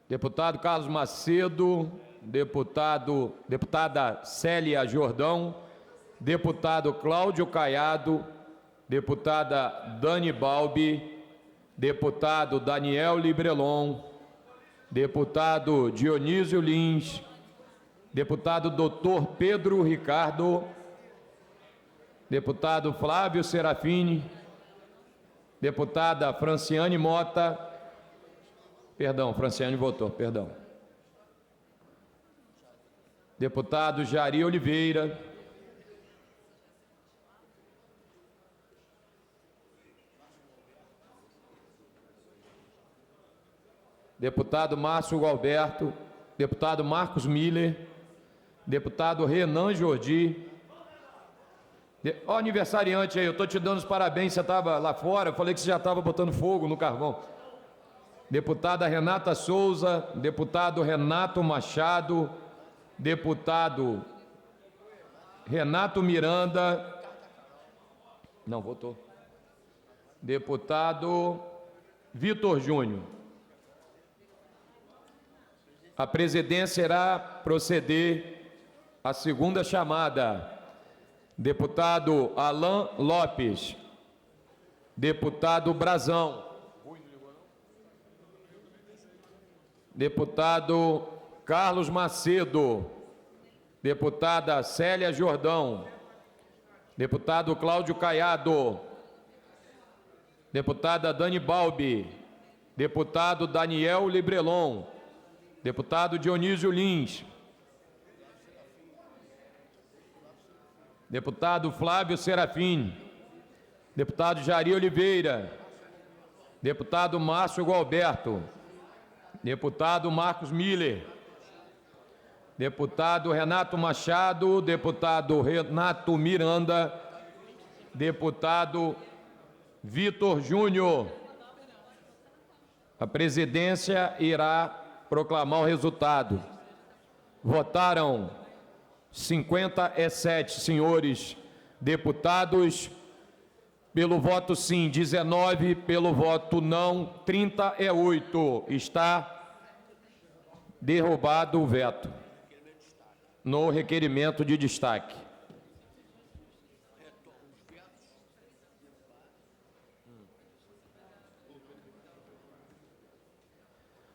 Deputado Carlos Macedo, deputada Célia Jordão, deputado Cláudio Caiado, deputada Dani Balbi, deputado Daniel Librelon, deputado Dionísio Lins, deputado Dr. Pedro Ricardo, deputado Flávio Serafini, deputada Franciane Mota. Perdão, Franciane votou, perdão. Deputado Jari Oliveira. Deputado Márcio Gualberto. Deputado Marcos Miller. Deputado Renan Jordi. Ó, aniversariante aí, eu estou te dando os parabéns, você estava lá fora, eu falei que você já estava botando fogo no carvão. Deputada Renata Souza, deputado Renato Machado, deputado Renato Miranda, não votou, deputado Vitor Júnior. A presidência irá proceder à segunda chamada. Deputado Alain Lopes, deputado Brazão, deputado Carlos Macedo, deputada Célia Jordão, deputado Cláudio Caiado, deputada Dani Balbi, deputado Daniel Librelon, deputado Dionísio Lins, deputado Flávio Serafim, deputado Jari Oliveira, deputado Márcio Gualberto, deputado Marcos Miller, deputado Renato Machado, deputado Renato Miranda, deputado Vitor Júnior. A presidência irá proclamar o resultado. Votaram 57 senhores deputados, pelo voto sim 19, pelo voto não 38. Está derrubado o veto no requerimento de destaque.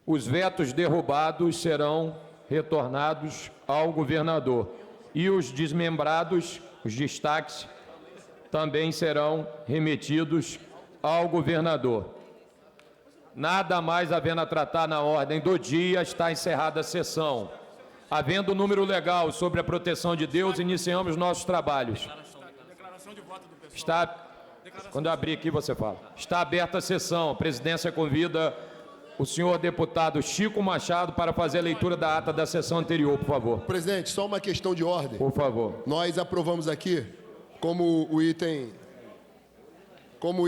Os vetos derrubados serão retornados ao governador. E os desmembrados, os destaques, também serão remetidos ao governador. Nada mais havendo a tratar na ordem do dia, está encerrada a sessão. Havendo número legal sobre a proteção de Deus, iniciamos nossos trabalhos. Quando eu abrir aqui, você fala. Está aberta a sessão. A presidência convida o senhor deputado Chico Machado para fazer a leitura da ata da sessão anterior, por favor. Presidente, só uma questão de ordem. Por favor. Nós aprovamos aqui, como o item 100,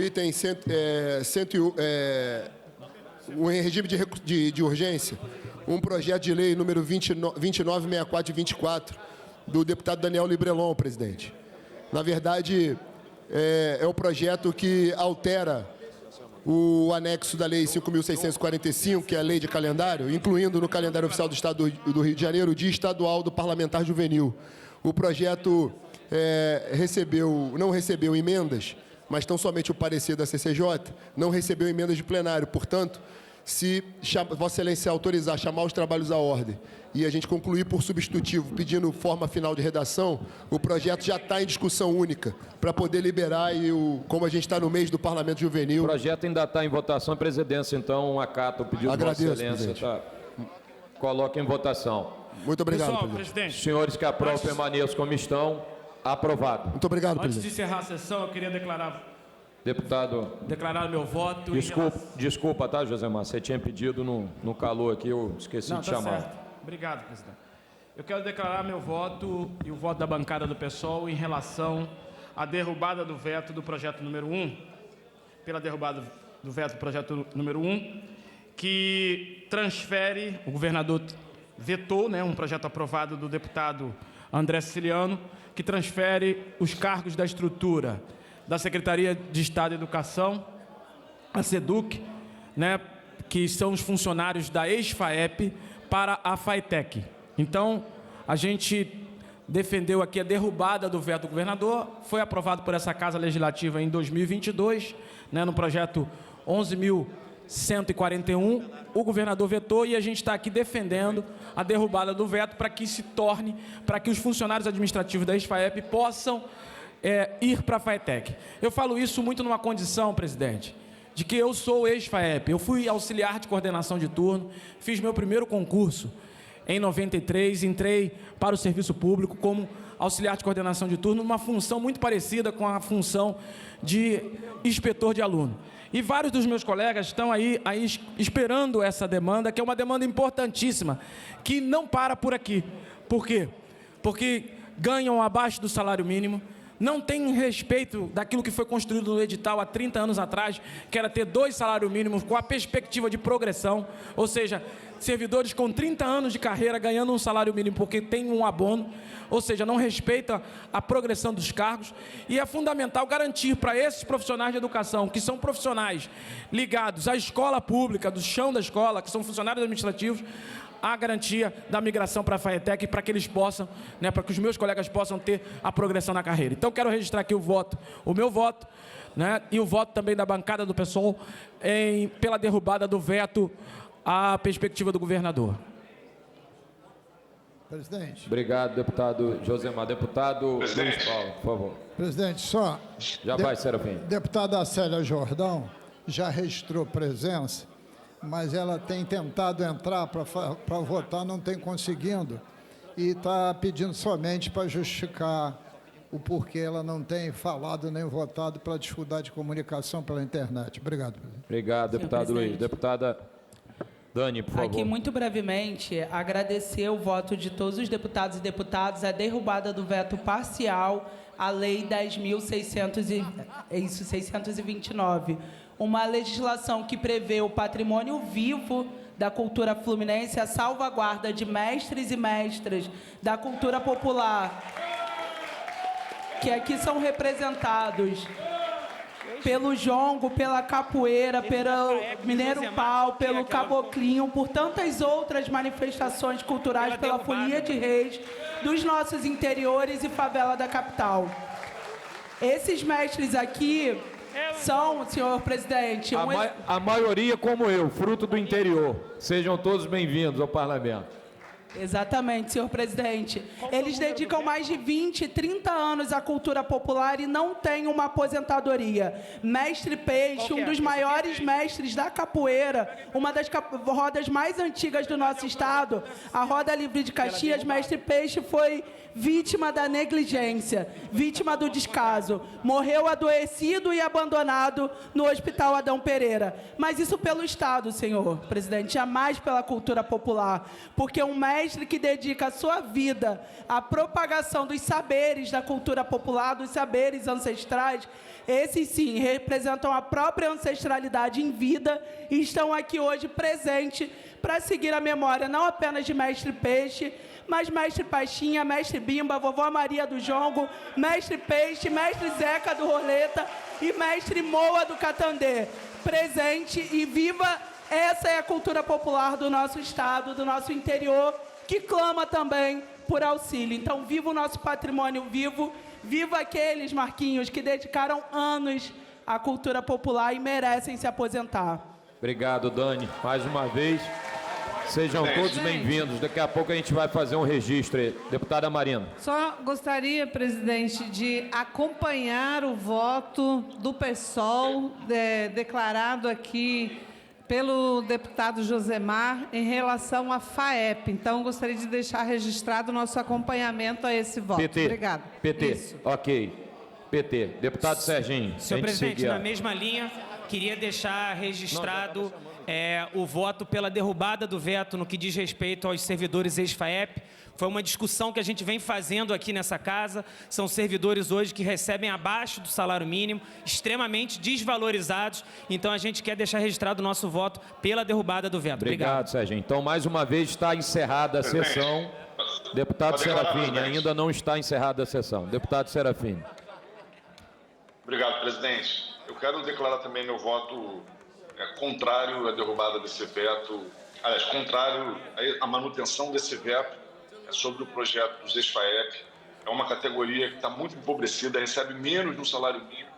em regime de urgência, um projeto de lei número 2964 de 24, do deputado Daniel Librelon, presidente. Na verdade, é o projeto que altera o anexo da Lei 5.645, que é a lei de calendário, incluindo no calendário oficial do Estado do Rio de Janeiro o Dia Estadual do Parlamentar Juvenil. O projeto não recebeu emendas, mas tão somente o parecer da CCJ, não recebeu emendas de plenário. Portanto, se Vossa Excelência autorizar chamar os trabalhos à ordem e a gente concluir por substitutivo, pedindo forma final de redação, o projeto já está em discussão única, para poder liberar, e como a gente está no mês do Parlamento Juvenil... O projeto ainda está em votação, a presidência, então, acata o pedido de Vossa Excelência. Tá? Coloca em votação. Muito obrigado, Pessoal, presidente. Os senhores que aprovam permaneçam como estão. Aprovado. Muito obrigado, Antes presidente. de encerrar a sessão, eu queria Deputado... declarar meu voto... Desculpa, tá, Josemar? Você tinha pedido no calor aqui, eu esqueci de chamar. Certo. Obrigado, presidente. Eu quero declarar meu voto e o voto da bancada do PSOL em relação à derrubada do veto do projeto número 1, pela derrubada do veto do projeto número 1, que transfere, o governador vetou, um projeto aprovado do deputado André Siciliano, que transfere os cargos da estrutura da Secretaria de Estado de Educação, a SEDUC, que são os funcionários da ex-FAEP, para a FAETEC. Então, a gente defendeu aqui a derrubada do veto do governador, foi aprovado por essa Casa Legislativa em 2022, no projeto 11.141, o governador vetou e a gente está aqui defendendo a derrubada do veto para que se torne, para que os funcionários administrativos da ex-FAEP possam ir para a FAETEC. Eu falo isso muito numa condição, presidente, de que eu sou ex-FAEP. Eu fui auxiliar de coordenação de turno, fiz meu primeiro concurso em 93, entrei para o serviço público como auxiliar de coordenação de turno, uma função muito parecida com a função de inspetor de aluno. E vários dos meus colegas estão aí esperando essa demanda, que é uma demanda importantíssima, que não para por aqui. Por quê? Porque ganham abaixo do salário mínimo, não tem respeito daquilo que foi construído no edital há 30 anos atrás, que era ter 2 salários mínimos com a perspectiva de progressão, ou seja, servidores com 30 anos de carreira ganhando um salário mínimo porque tem um abono, ou seja, não respeita a progressão dos cargos. E é fundamental garantir para esses profissionais de educação, que são profissionais ligados à escola pública, do chão da escola, que são funcionários administrativos, a garantia da migração para a FAETEC, para que eles possam, para que os meus colegas possam ter a progressão na carreira. Então, quero registrar aqui o meu voto, e o voto também da bancada do PSOL pela derrubada do veto à perspectiva do governador. Presidente. Obrigado, deputado Josemar. Deputado Luiz Paulo, por favor. Presidente, só... Já vai, Serafim. Deputada Célia Jordão já registrou presença, mas ela tem tentado entrar para votar, não tem conseguindo, e está pedindo somente para justificar o porquê ela não tem falado nem votado pela dificuldade de comunicação pela internet. Obrigado, presidente. Obrigado, deputado Luiz. Deputada Dani, por favor. Aqui, muito brevemente, agradecer o voto de todos os deputados e deputadas, a derrubada do veto parcial à Lei 10.629, uma legislação que prevê o patrimônio vivo da cultura fluminense, a salvaguarda de mestres e mestras da cultura popular, que aqui são representados pelo jongo, pela capoeira, pelo mineiro pau, pelo caboclinho, por tantas outras manifestações culturais, pela folia de reis dos nossos interiores e favela da capital. Esses mestres aqui são, senhor presidente... A maioria como eu, fruto do interior. Sejam todos bem-vindos ao parlamento. Exatamente, senhor presidente. Eles dedicam mais de 20, 30 anos à cultura popular e não têm uma aposentadoria. Mestre Peixe, um dos maiores mestres da capoeira, uma das rodas mais antigas do nosso estado, a Roda Livre de Caxias, Mestre Peixe foi vítima da negligência, vítima do descaso. Morreu adoecido e abandonado no Hospital Adão Pereira. Mas isso pelo Estado, senhor presidente, jamais pela cultura popular. Porque um mestre que dedica a sua vida à propagação dos saberes da cultura popular, dos saberes ancestrais, esses sim representam a própria ancestralidade em vida e estão aqui hoje presentes para seguir a memória não apenas de Mestre Peixe, mas Mestre Paixinha, Mestre Bimba, Vovó Maria do Jongo, Mestre Peixe, Mestre Zeca do Roleta e Mestre Moa do Catandê. Presente e viva, essa é a cultura popular do nosso estado, do nosso interior, que clama também por auxílio. Então, viva o nosso patrimônio vivo, viva aqueles, Marquinhos, que dedicaram anos à cultura popular e merecem se aposentar. Obrigado, Dani. Mais uma vez, sejam todos bem-vindos. Daqui a pouco a gente vai fazer um registro aí. Deputada Marina. Só gostaria, presidente, de acompanhar o voto do PSOL declarado aqui pelo deputado Josemar em relação à FAEP. Então, gostaria de deixar registrado o nosso acompanhamento a esse voto. PT. Obrigado. PT. Isso. Ok. PT. Deputado Serginho. Senhor presidente, na mesma linha, queria deixar registrado o voto pela derrubada do veto no que diz respeito aos servidores ex-FAEP. Foi uma discussão que a gente vem fazendo aqui nessa casa. São servidores hoje que recebem abaixo do salário mínimo, extremamente desvalorizados. Então, a gente quer deixar registrado o nosso voto pela derrubada do veto. Obrigado, Serginho. Então, mais uma vez, está encerrada a sessão. Deputado Serafini, ainda não está encerrada a sessão. Deputado Serafini. Obrigado, presidente. Eu quero declarar também meu voto contrário à derrubada desse veto, aliás, contrário à manutenção desse veto sobre o projeto dos ex-FAEP. É uma categoria que está muito empobrecida, recebe menos no salário mínimo,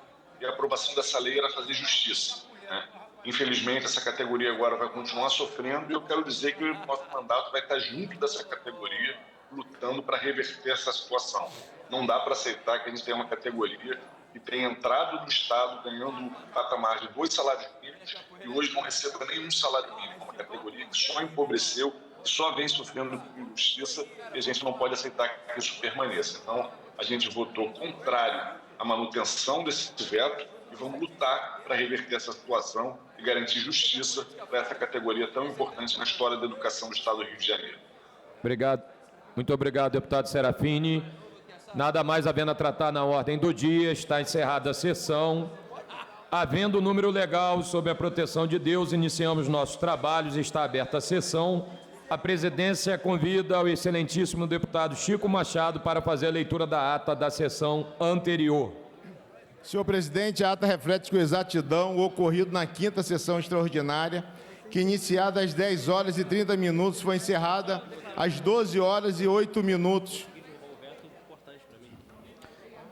e a aprovação dessa lei era fazer justiça, né? Infelizmente, essa categoria agora vai continuar sofrendo, e eu quero dizer que o nosso mandato vai estar junto dessa categoria, lutando para reverter essa situação. Não dá para aceitar que a gente tenha uma categoria que tem entrado no Estado ganhando um patamar de 2 salários mínimos e hoje não receba nenhum salário mínimo. Uma categoria que só empobreceu, que só vem sofrendo injustiça, e a gente não pode aceitar que isso permaneça. Então, a gente votou contrário à manutenção desse veto e vamos lutar para reverter essa situação e garantir justiça para essa categoria tão importante na história da educação do Estado do Rio de Janeiro. Obrigado. Muito obrigado, deputado Serafini. Nada mais havendo a tratar na ordem do dia, está encerrada a sessão. Havendo número legal sob a proteção de Deus, iniciamos nossos trabalhos, está aberta a sessão. A presidência convida o excelentíssimo deputado Chico Machado para fazer a leitura da ata da sessão anterior. Senhor presidente, a ata reflete com exatidão o ocorrido na 5ª sessão extraordinária, que iniciada às 10 horas e 30 minutos, foi encerrada às 12 horas e 8 minutos.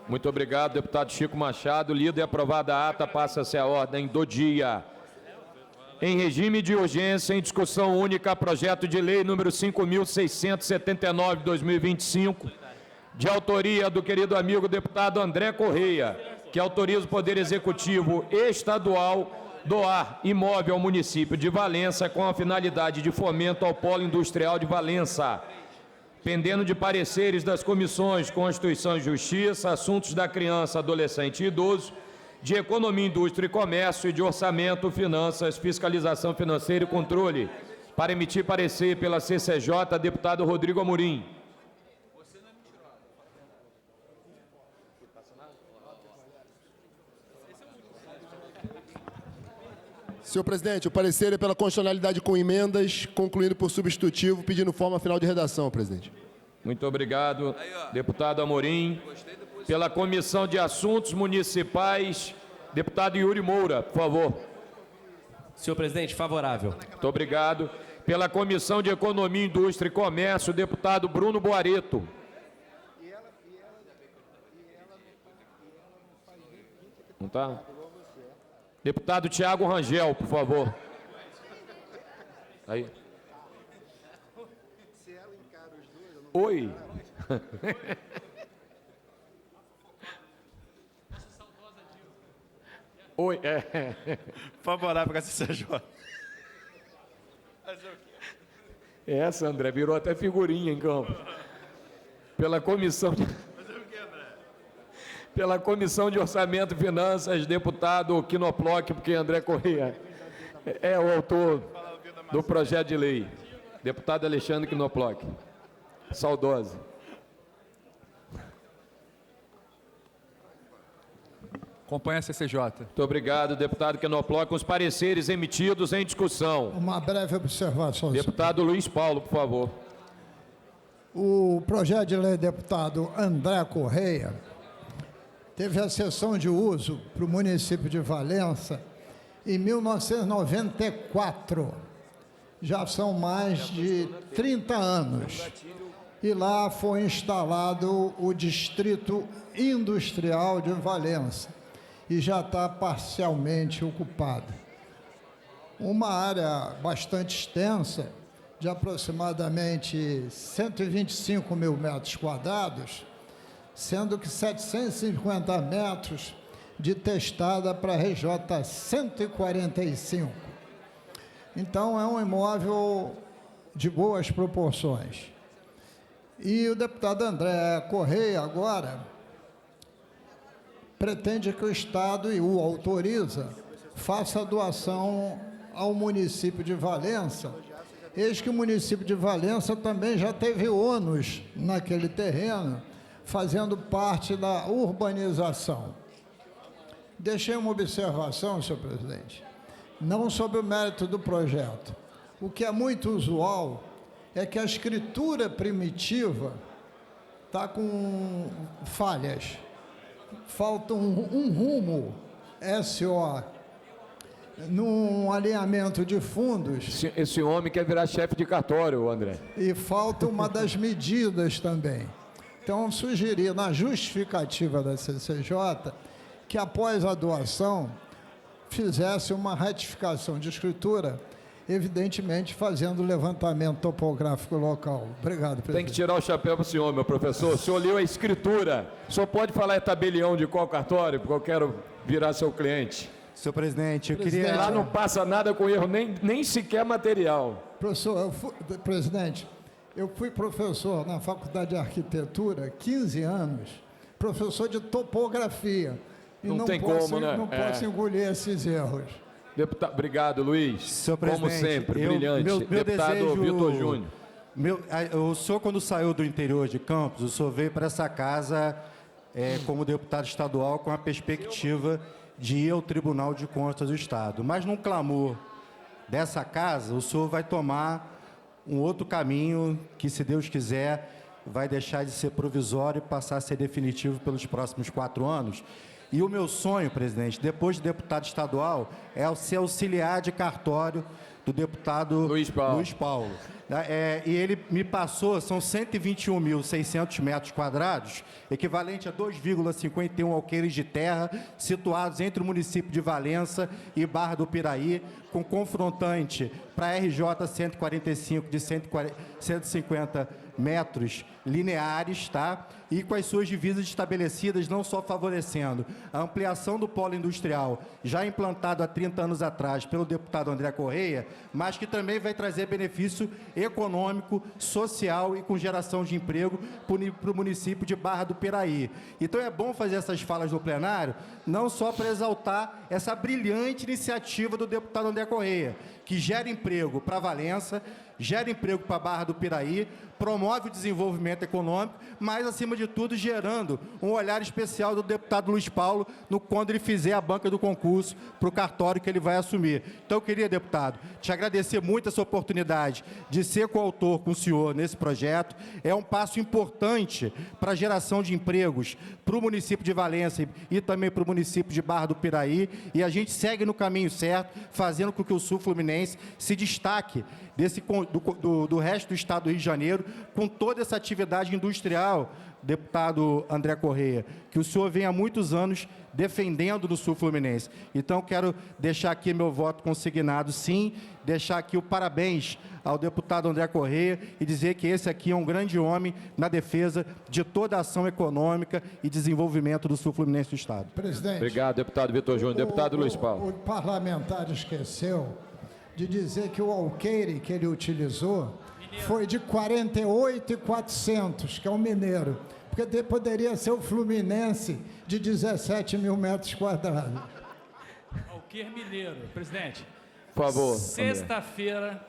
Muito obrigado, deputado Chico Machado. Lida e aprovada a ata, passa-se a ordem do dia. Em regime de urgência, em discussão única, projeto de lei número 5.679 de 2025, de autoria do querido amigo deputado André Correia, que autoriza o Poder Executivo Estadual doar imóvel ao município de Valença com a finalidade de fomento ao polo industrial de Valença, pendendo de pareceres das comissões Constituição e Justiça, Assuntos da Criança, Adolescente e Idoso, de Economia, Indústria e Comércio e de Orçamento, Finanças, Fiscalização Financeira e Controle. Para emitir parecer pela CCJ, deputado Rodrigo Amorim. Senhor presidente, o parecer é pela constitucionalidade com emendas, concluindo por substitutivo, pedindo forma final de redação, presidente. Muito obrigado, deputado Amorim. Pela Comissão de Assuntos Municipais, deputado Yuri Moura, por favor. Senhor presidente, favorável. Muito obrigado. Pela Comissão de Economia, Indústria e Comércio, deputado Bruno Boareto. Não tá? Deputado Tiago Rangel, por favor. Aí. Oi. Oi, Favorável com a CCJ. Essa, André, virou até figurinha em campo. Pela Comissão de Orçamento e Finanças, deputado Quinoploc, porque André Correia é o autor do projeto de lei. Deputado Alexandre Quinoploc. Saudosa. Acompanha a CCJ. Muito obrigado, deputado Quinoploc. Com os pareceres emitidos em discussão. Uma breve observação. Deputado Luiz Paulo, por favor. O projeto de lei do deputado André Correia teve a cessão de uso para o município de Valença em 1994. Já são mais de 30 anos. E lá foi instalado o Distrito Industrial de Valença e já está parcialmente ocupado. Uma área bastante extensa, de aproximadamente 125 mil metros quadrados, sendo que 750 metros de testada para a RJ 145. Então, é um imóvel de boas proporções. E o deputado André Correia, agora, pretende que o Estado, e o autoriza, faça a doação ao município de Valença. Eis que o município de Valença também já teve ônus naquele terreno, fazendo parte da urbanização. Deixei uma observação, senhor presidente, não sobre o mérito do projeto. O que é muito usual é que a escritura primitiva está com falhas. Falta um rumo, SO, num alinhamento de fundos. Esse homem quer virar chefe de cartório, André. E falta uma das medidas também. Então, sugerir na justificativa da CCJ que, após a doação, fizesse uma retificação de escritura, evidentemente fazendo o levantamento topográfico local. Obrigado, presidente. Tem que tirar o chapéu para o senhor, meu professor. O senhor leu a escritura. O senhor pode falar em tabelião de qual cartório, porque eu quero virar seu cliente. Senhor presidente, eu queria... Lá não passa nada com erro, nem sequer material. Professor, presidente, eu fui professor na Faculdade de Arquitetura, 15 anos, professor de topografia. E Não tem como, né? Não posso engolir esses erros. Obrigado, Luiz. Senhor como presidente, sempre, brilhante. Meu Deputado desejo, Vitor Júnior. O senhor, quando saiu do interior de Campos, o senhor veio para essa casa como deputado estadual com a perspectiva de ir ao Tribunal de Contas do Estado. Mas num clamor dessa casa, o senhor vai tomar um outro caminho que, se Deus quiser, vai deixar de ser provisório e passar a ser definitivo pelos próximos 4 anos. E o meu sonho, presidente, depois de deputado estadual, é ser auxiliar de cartório do deputado Luiz Paulo. E ele me passou, são 121.600 metros quadrados, equivalente a 2,51 alqueires de terra, situados entre o município de Valença e Barra do Piraí, com confrontante para a RJ 145 de 150 metros lineares, tá? E com as suas divisas estabelecidas, não só favorecendo a ampliação do polo industrial, já implantado há 30 anos atrás pelo deputado André Correia, mas que também vai trazer benefício econômico, social e com geração de emprego para o município de Barra do Piraí. Então é bom fazer essas falas no plenário, não só para exaltar essa brilhante iniciativa do deputado André Correia, que gera emprego para Valença, gera emprego para a Barra do Piraí, promove o desenvolvimento econômico, mas, acima de tudo, gerando um olhar especial do deputado Luiz Paulo quando ele fizer a banca do concurso para o cartório que ele vai assumir. Então, eu queria, deputado, te agradecer muito essa oportunidade de ser coautor com o senhor nesse projeto. É um passo importante para a geração de empregos para o município de Valença e também para o município de Barra do Piraí, e a gente segue no caminho certo, fazendo com que o Sul Fluminense se destaque do resto do estado do Rio de Janeiro, com toda essa atividade industrial, deputado André Correia, que o senhor vem há muitos anos defendendo no Sul Fluminense. Então, quero deixar aqui meu voto consignado, sim, deixar aqui o parabéns ao deputado André Correia e dizer que esse aqui é um grande homem na defesa de toda a ação econômica e desenvolvimento do Sul Fluminense do Estado. Presidente. Obrigado, deputado Vitor Júnior. Deputado Luiz Paulo. O parlamentar esqueceu de dizer que o alqueire que ele utilizou foi de 48.400, que é o mineiro, porque poderia ser o Fluminense de 17.000 metros quadrados. Alqueire mineiro, presidente. Por favor. Sexta-feira,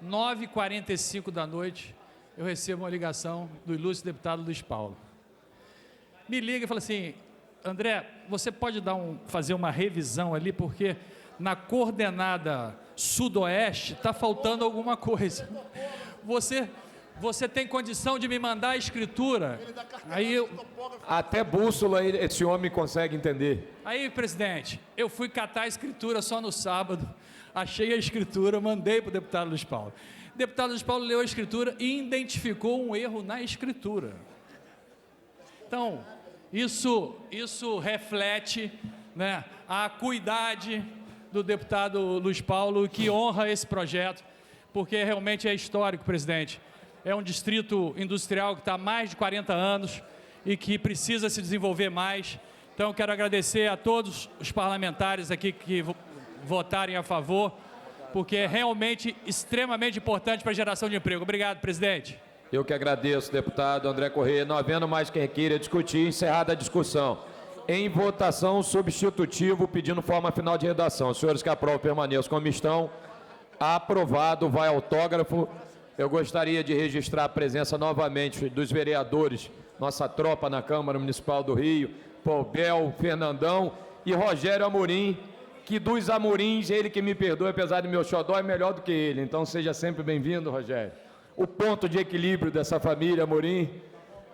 9h45 da noite, eu recebo uma ligação do ilustre deputado Luiz Paulo. Me liga e fala assim: André, você pode fazer uma revisão ali, porque na coordenada sudoeste está faltando alguma coisa. Você tem condição de me mandar a escritura? Aí até bússola esse homem consegue entender. Aí, presidente, eu fui catar a escritura só no sábado, achei a escritura, mandei para o deputado Luiz Paulo. O deputado Luiz Paulo leu a escritura e identificou um erro na escritura. Então, isso reflete, né, a acuidade do deputado Luiz Paulo, que honra esse projeto, porque realmente é histórico, presidente. É um distrito industrial que está há mais de 40 anos e que precisa se desenvolver mais. Então, eu quero agradecer a todos os parlamentares aqui que votarem a favor, porque é realmente extremamente importante para a geração de emprego. Obrigado, presidente. Eu que agradeço, deputado André Correia. Não havendo mais quem queira discutir, encerrada a discussão. Em votação, substitutivo, pedindo forma final de redação. Os senhores que aprovam permaneçam como estão. Aprovado, vai autógrafo. Eu gostaria de registrar a presença novamente dos vereadores, nossa tropa na Câmara Municipal do Rio, Paubel, Fernandão e Rogério Amorim, que dos Amorins, ele que me perdoe, apesar de meu xodó, é melhor do que ele. Então, seja sempre bem-vindo, Rogério. O ponto de equilíbrio dessa família, Amorim.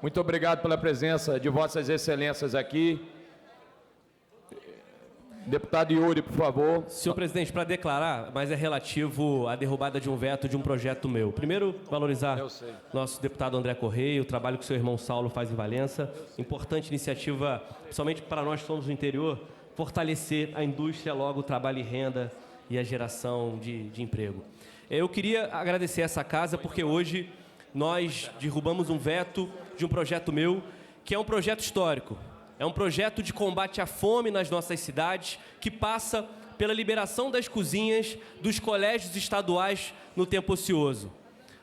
Muito obrigado pela presença de vossas excelências aqui. Deputado Yuri, por favor. Senhor presidente, para declarar, mas é relativo à derrubada de um veto de um projeto meu. Primeiro, valorizar nosso deputado André Correia, o trabalho que o seu irmão Saulo faz em Valença. Importante iniciativa, principalmente para nós que somos do interior, fortalecer a indústria, logo o trabalho e renda e a geração de emprego. Eu queria agradecer essa casa, porque hoje nós derrubamos um veto de um projeto meu, que é um projeto histórico. É um projeto de combate à fome nas nossas cidades, que passa pela liberação das cozinhas dos colégios estaduais no tempo ocioso.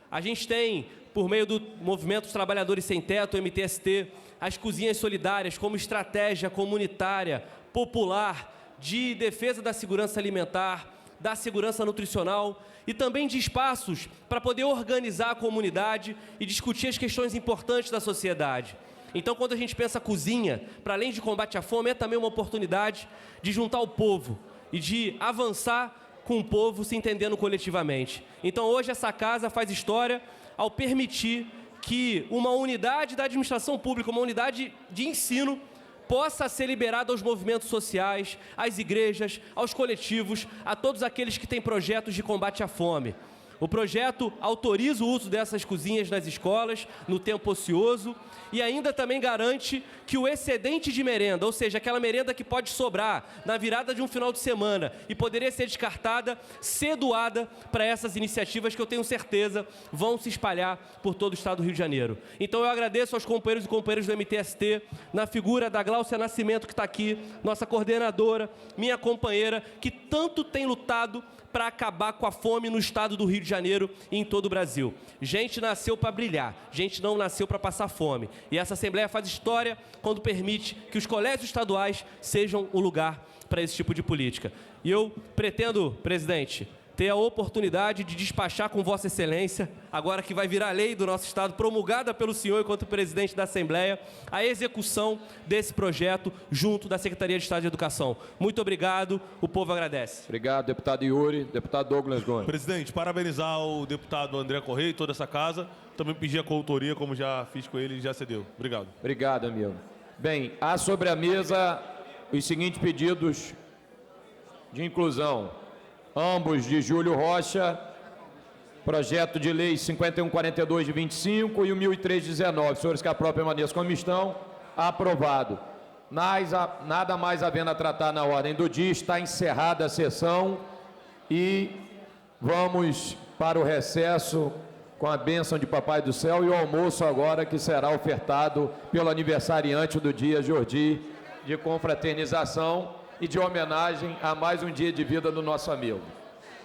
A gente tem, por meio do Movimento dos Trabalhadores Sem Teto, o MTST, as cozinhas solidárias como estratégia comunitária, popular, de defesa da segurança alimentar, da segurança nutricional e também de espaços para poder organizar a comunidade e discutir as questões importantes da sociedade. Então, quando a gente pensa cozinha, para além de combate à fome, é também uma oportunidade de juntar o povo e de avançar com o povo se entendendo coletivamente. Então, hoje essa casa faz história ao permitir que uma unidade da administração pública, uma unidade de ensino, possa ser liberada aos movimentos sociais, às igrejas, aos coletivos, a todos aqueles que têm projetos de combate à fome. O projeto autoriza o uso dessas cozinhas nas escolas, no tempo ocioso, e ainda também garante que o excedente de merenda, ou seja, aquela merenda que pode sobrar na virada de um final de semana e poderia ser descartada, ser doada para essas iniciativas que eu tenho certeza vão se espalhar por todo o estado do Rio de Janeiro. Então eu agradeço aos companheiros e companheiras do MTST, na figura da Gláucia Nascimento, que está aqui, nossa coordenadora, minha companheira, que tanto tem lutado para acabar com a fome no estado do Rio de Janeiro e em todo o Brasil. Gente nasceu para brilhar, gente não nasceu para passar fome. E essa Assembleia faz história quando permite que os colégios estaduais sejam o lugar para esse tipo de política. E eu pretendo, presidente, ter a oportunidade de despachar com Vossa Excelência, agora que vai virar lei do nosso Estado, promulgada pelo senhor enquanto presidente da Assembleia, a execução desse projeto junto da Secretaria de Estado de Educação. Muito obrigado, o povo agradece. Obrigado, deputado Yuri. Deputado Douglas Gomes. Presidente, parabenizar o deputado André Correia e toda essa casa. Também pedir a coautoria, como já fiz com ele, e já cedeu. Obrigado. Obrigado, amigo. Bem, há sobre a mesa os seguintes pedidos de inclusão. Ambos de Júlio Rocha, projeto de lei 5142 de 25 e o 1003/19. Senhores que aprovam permaneçam como estão. Aprovado. Nada mais havendo a tratar na ordem do dia, está encerrada a sessão e vamos para o recesso com a bênção de Papai do Céu e o almoço agora que será ofertado pelo aniversariante do dia, Jordi, de confraternização e de homenagem a mais um dia de vida do nosso amigo.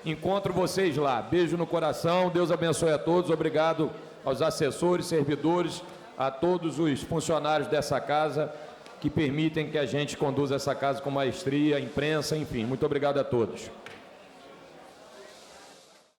Encontro vocês lá. Beijo no coração. Deus abençoe a todos. Obrigado aos assessores, servidores, a todos os funcionários dessa casa que permitem que a gente conduza essa casa com maestria, imprensa, enfim. Muito obrigado a todos.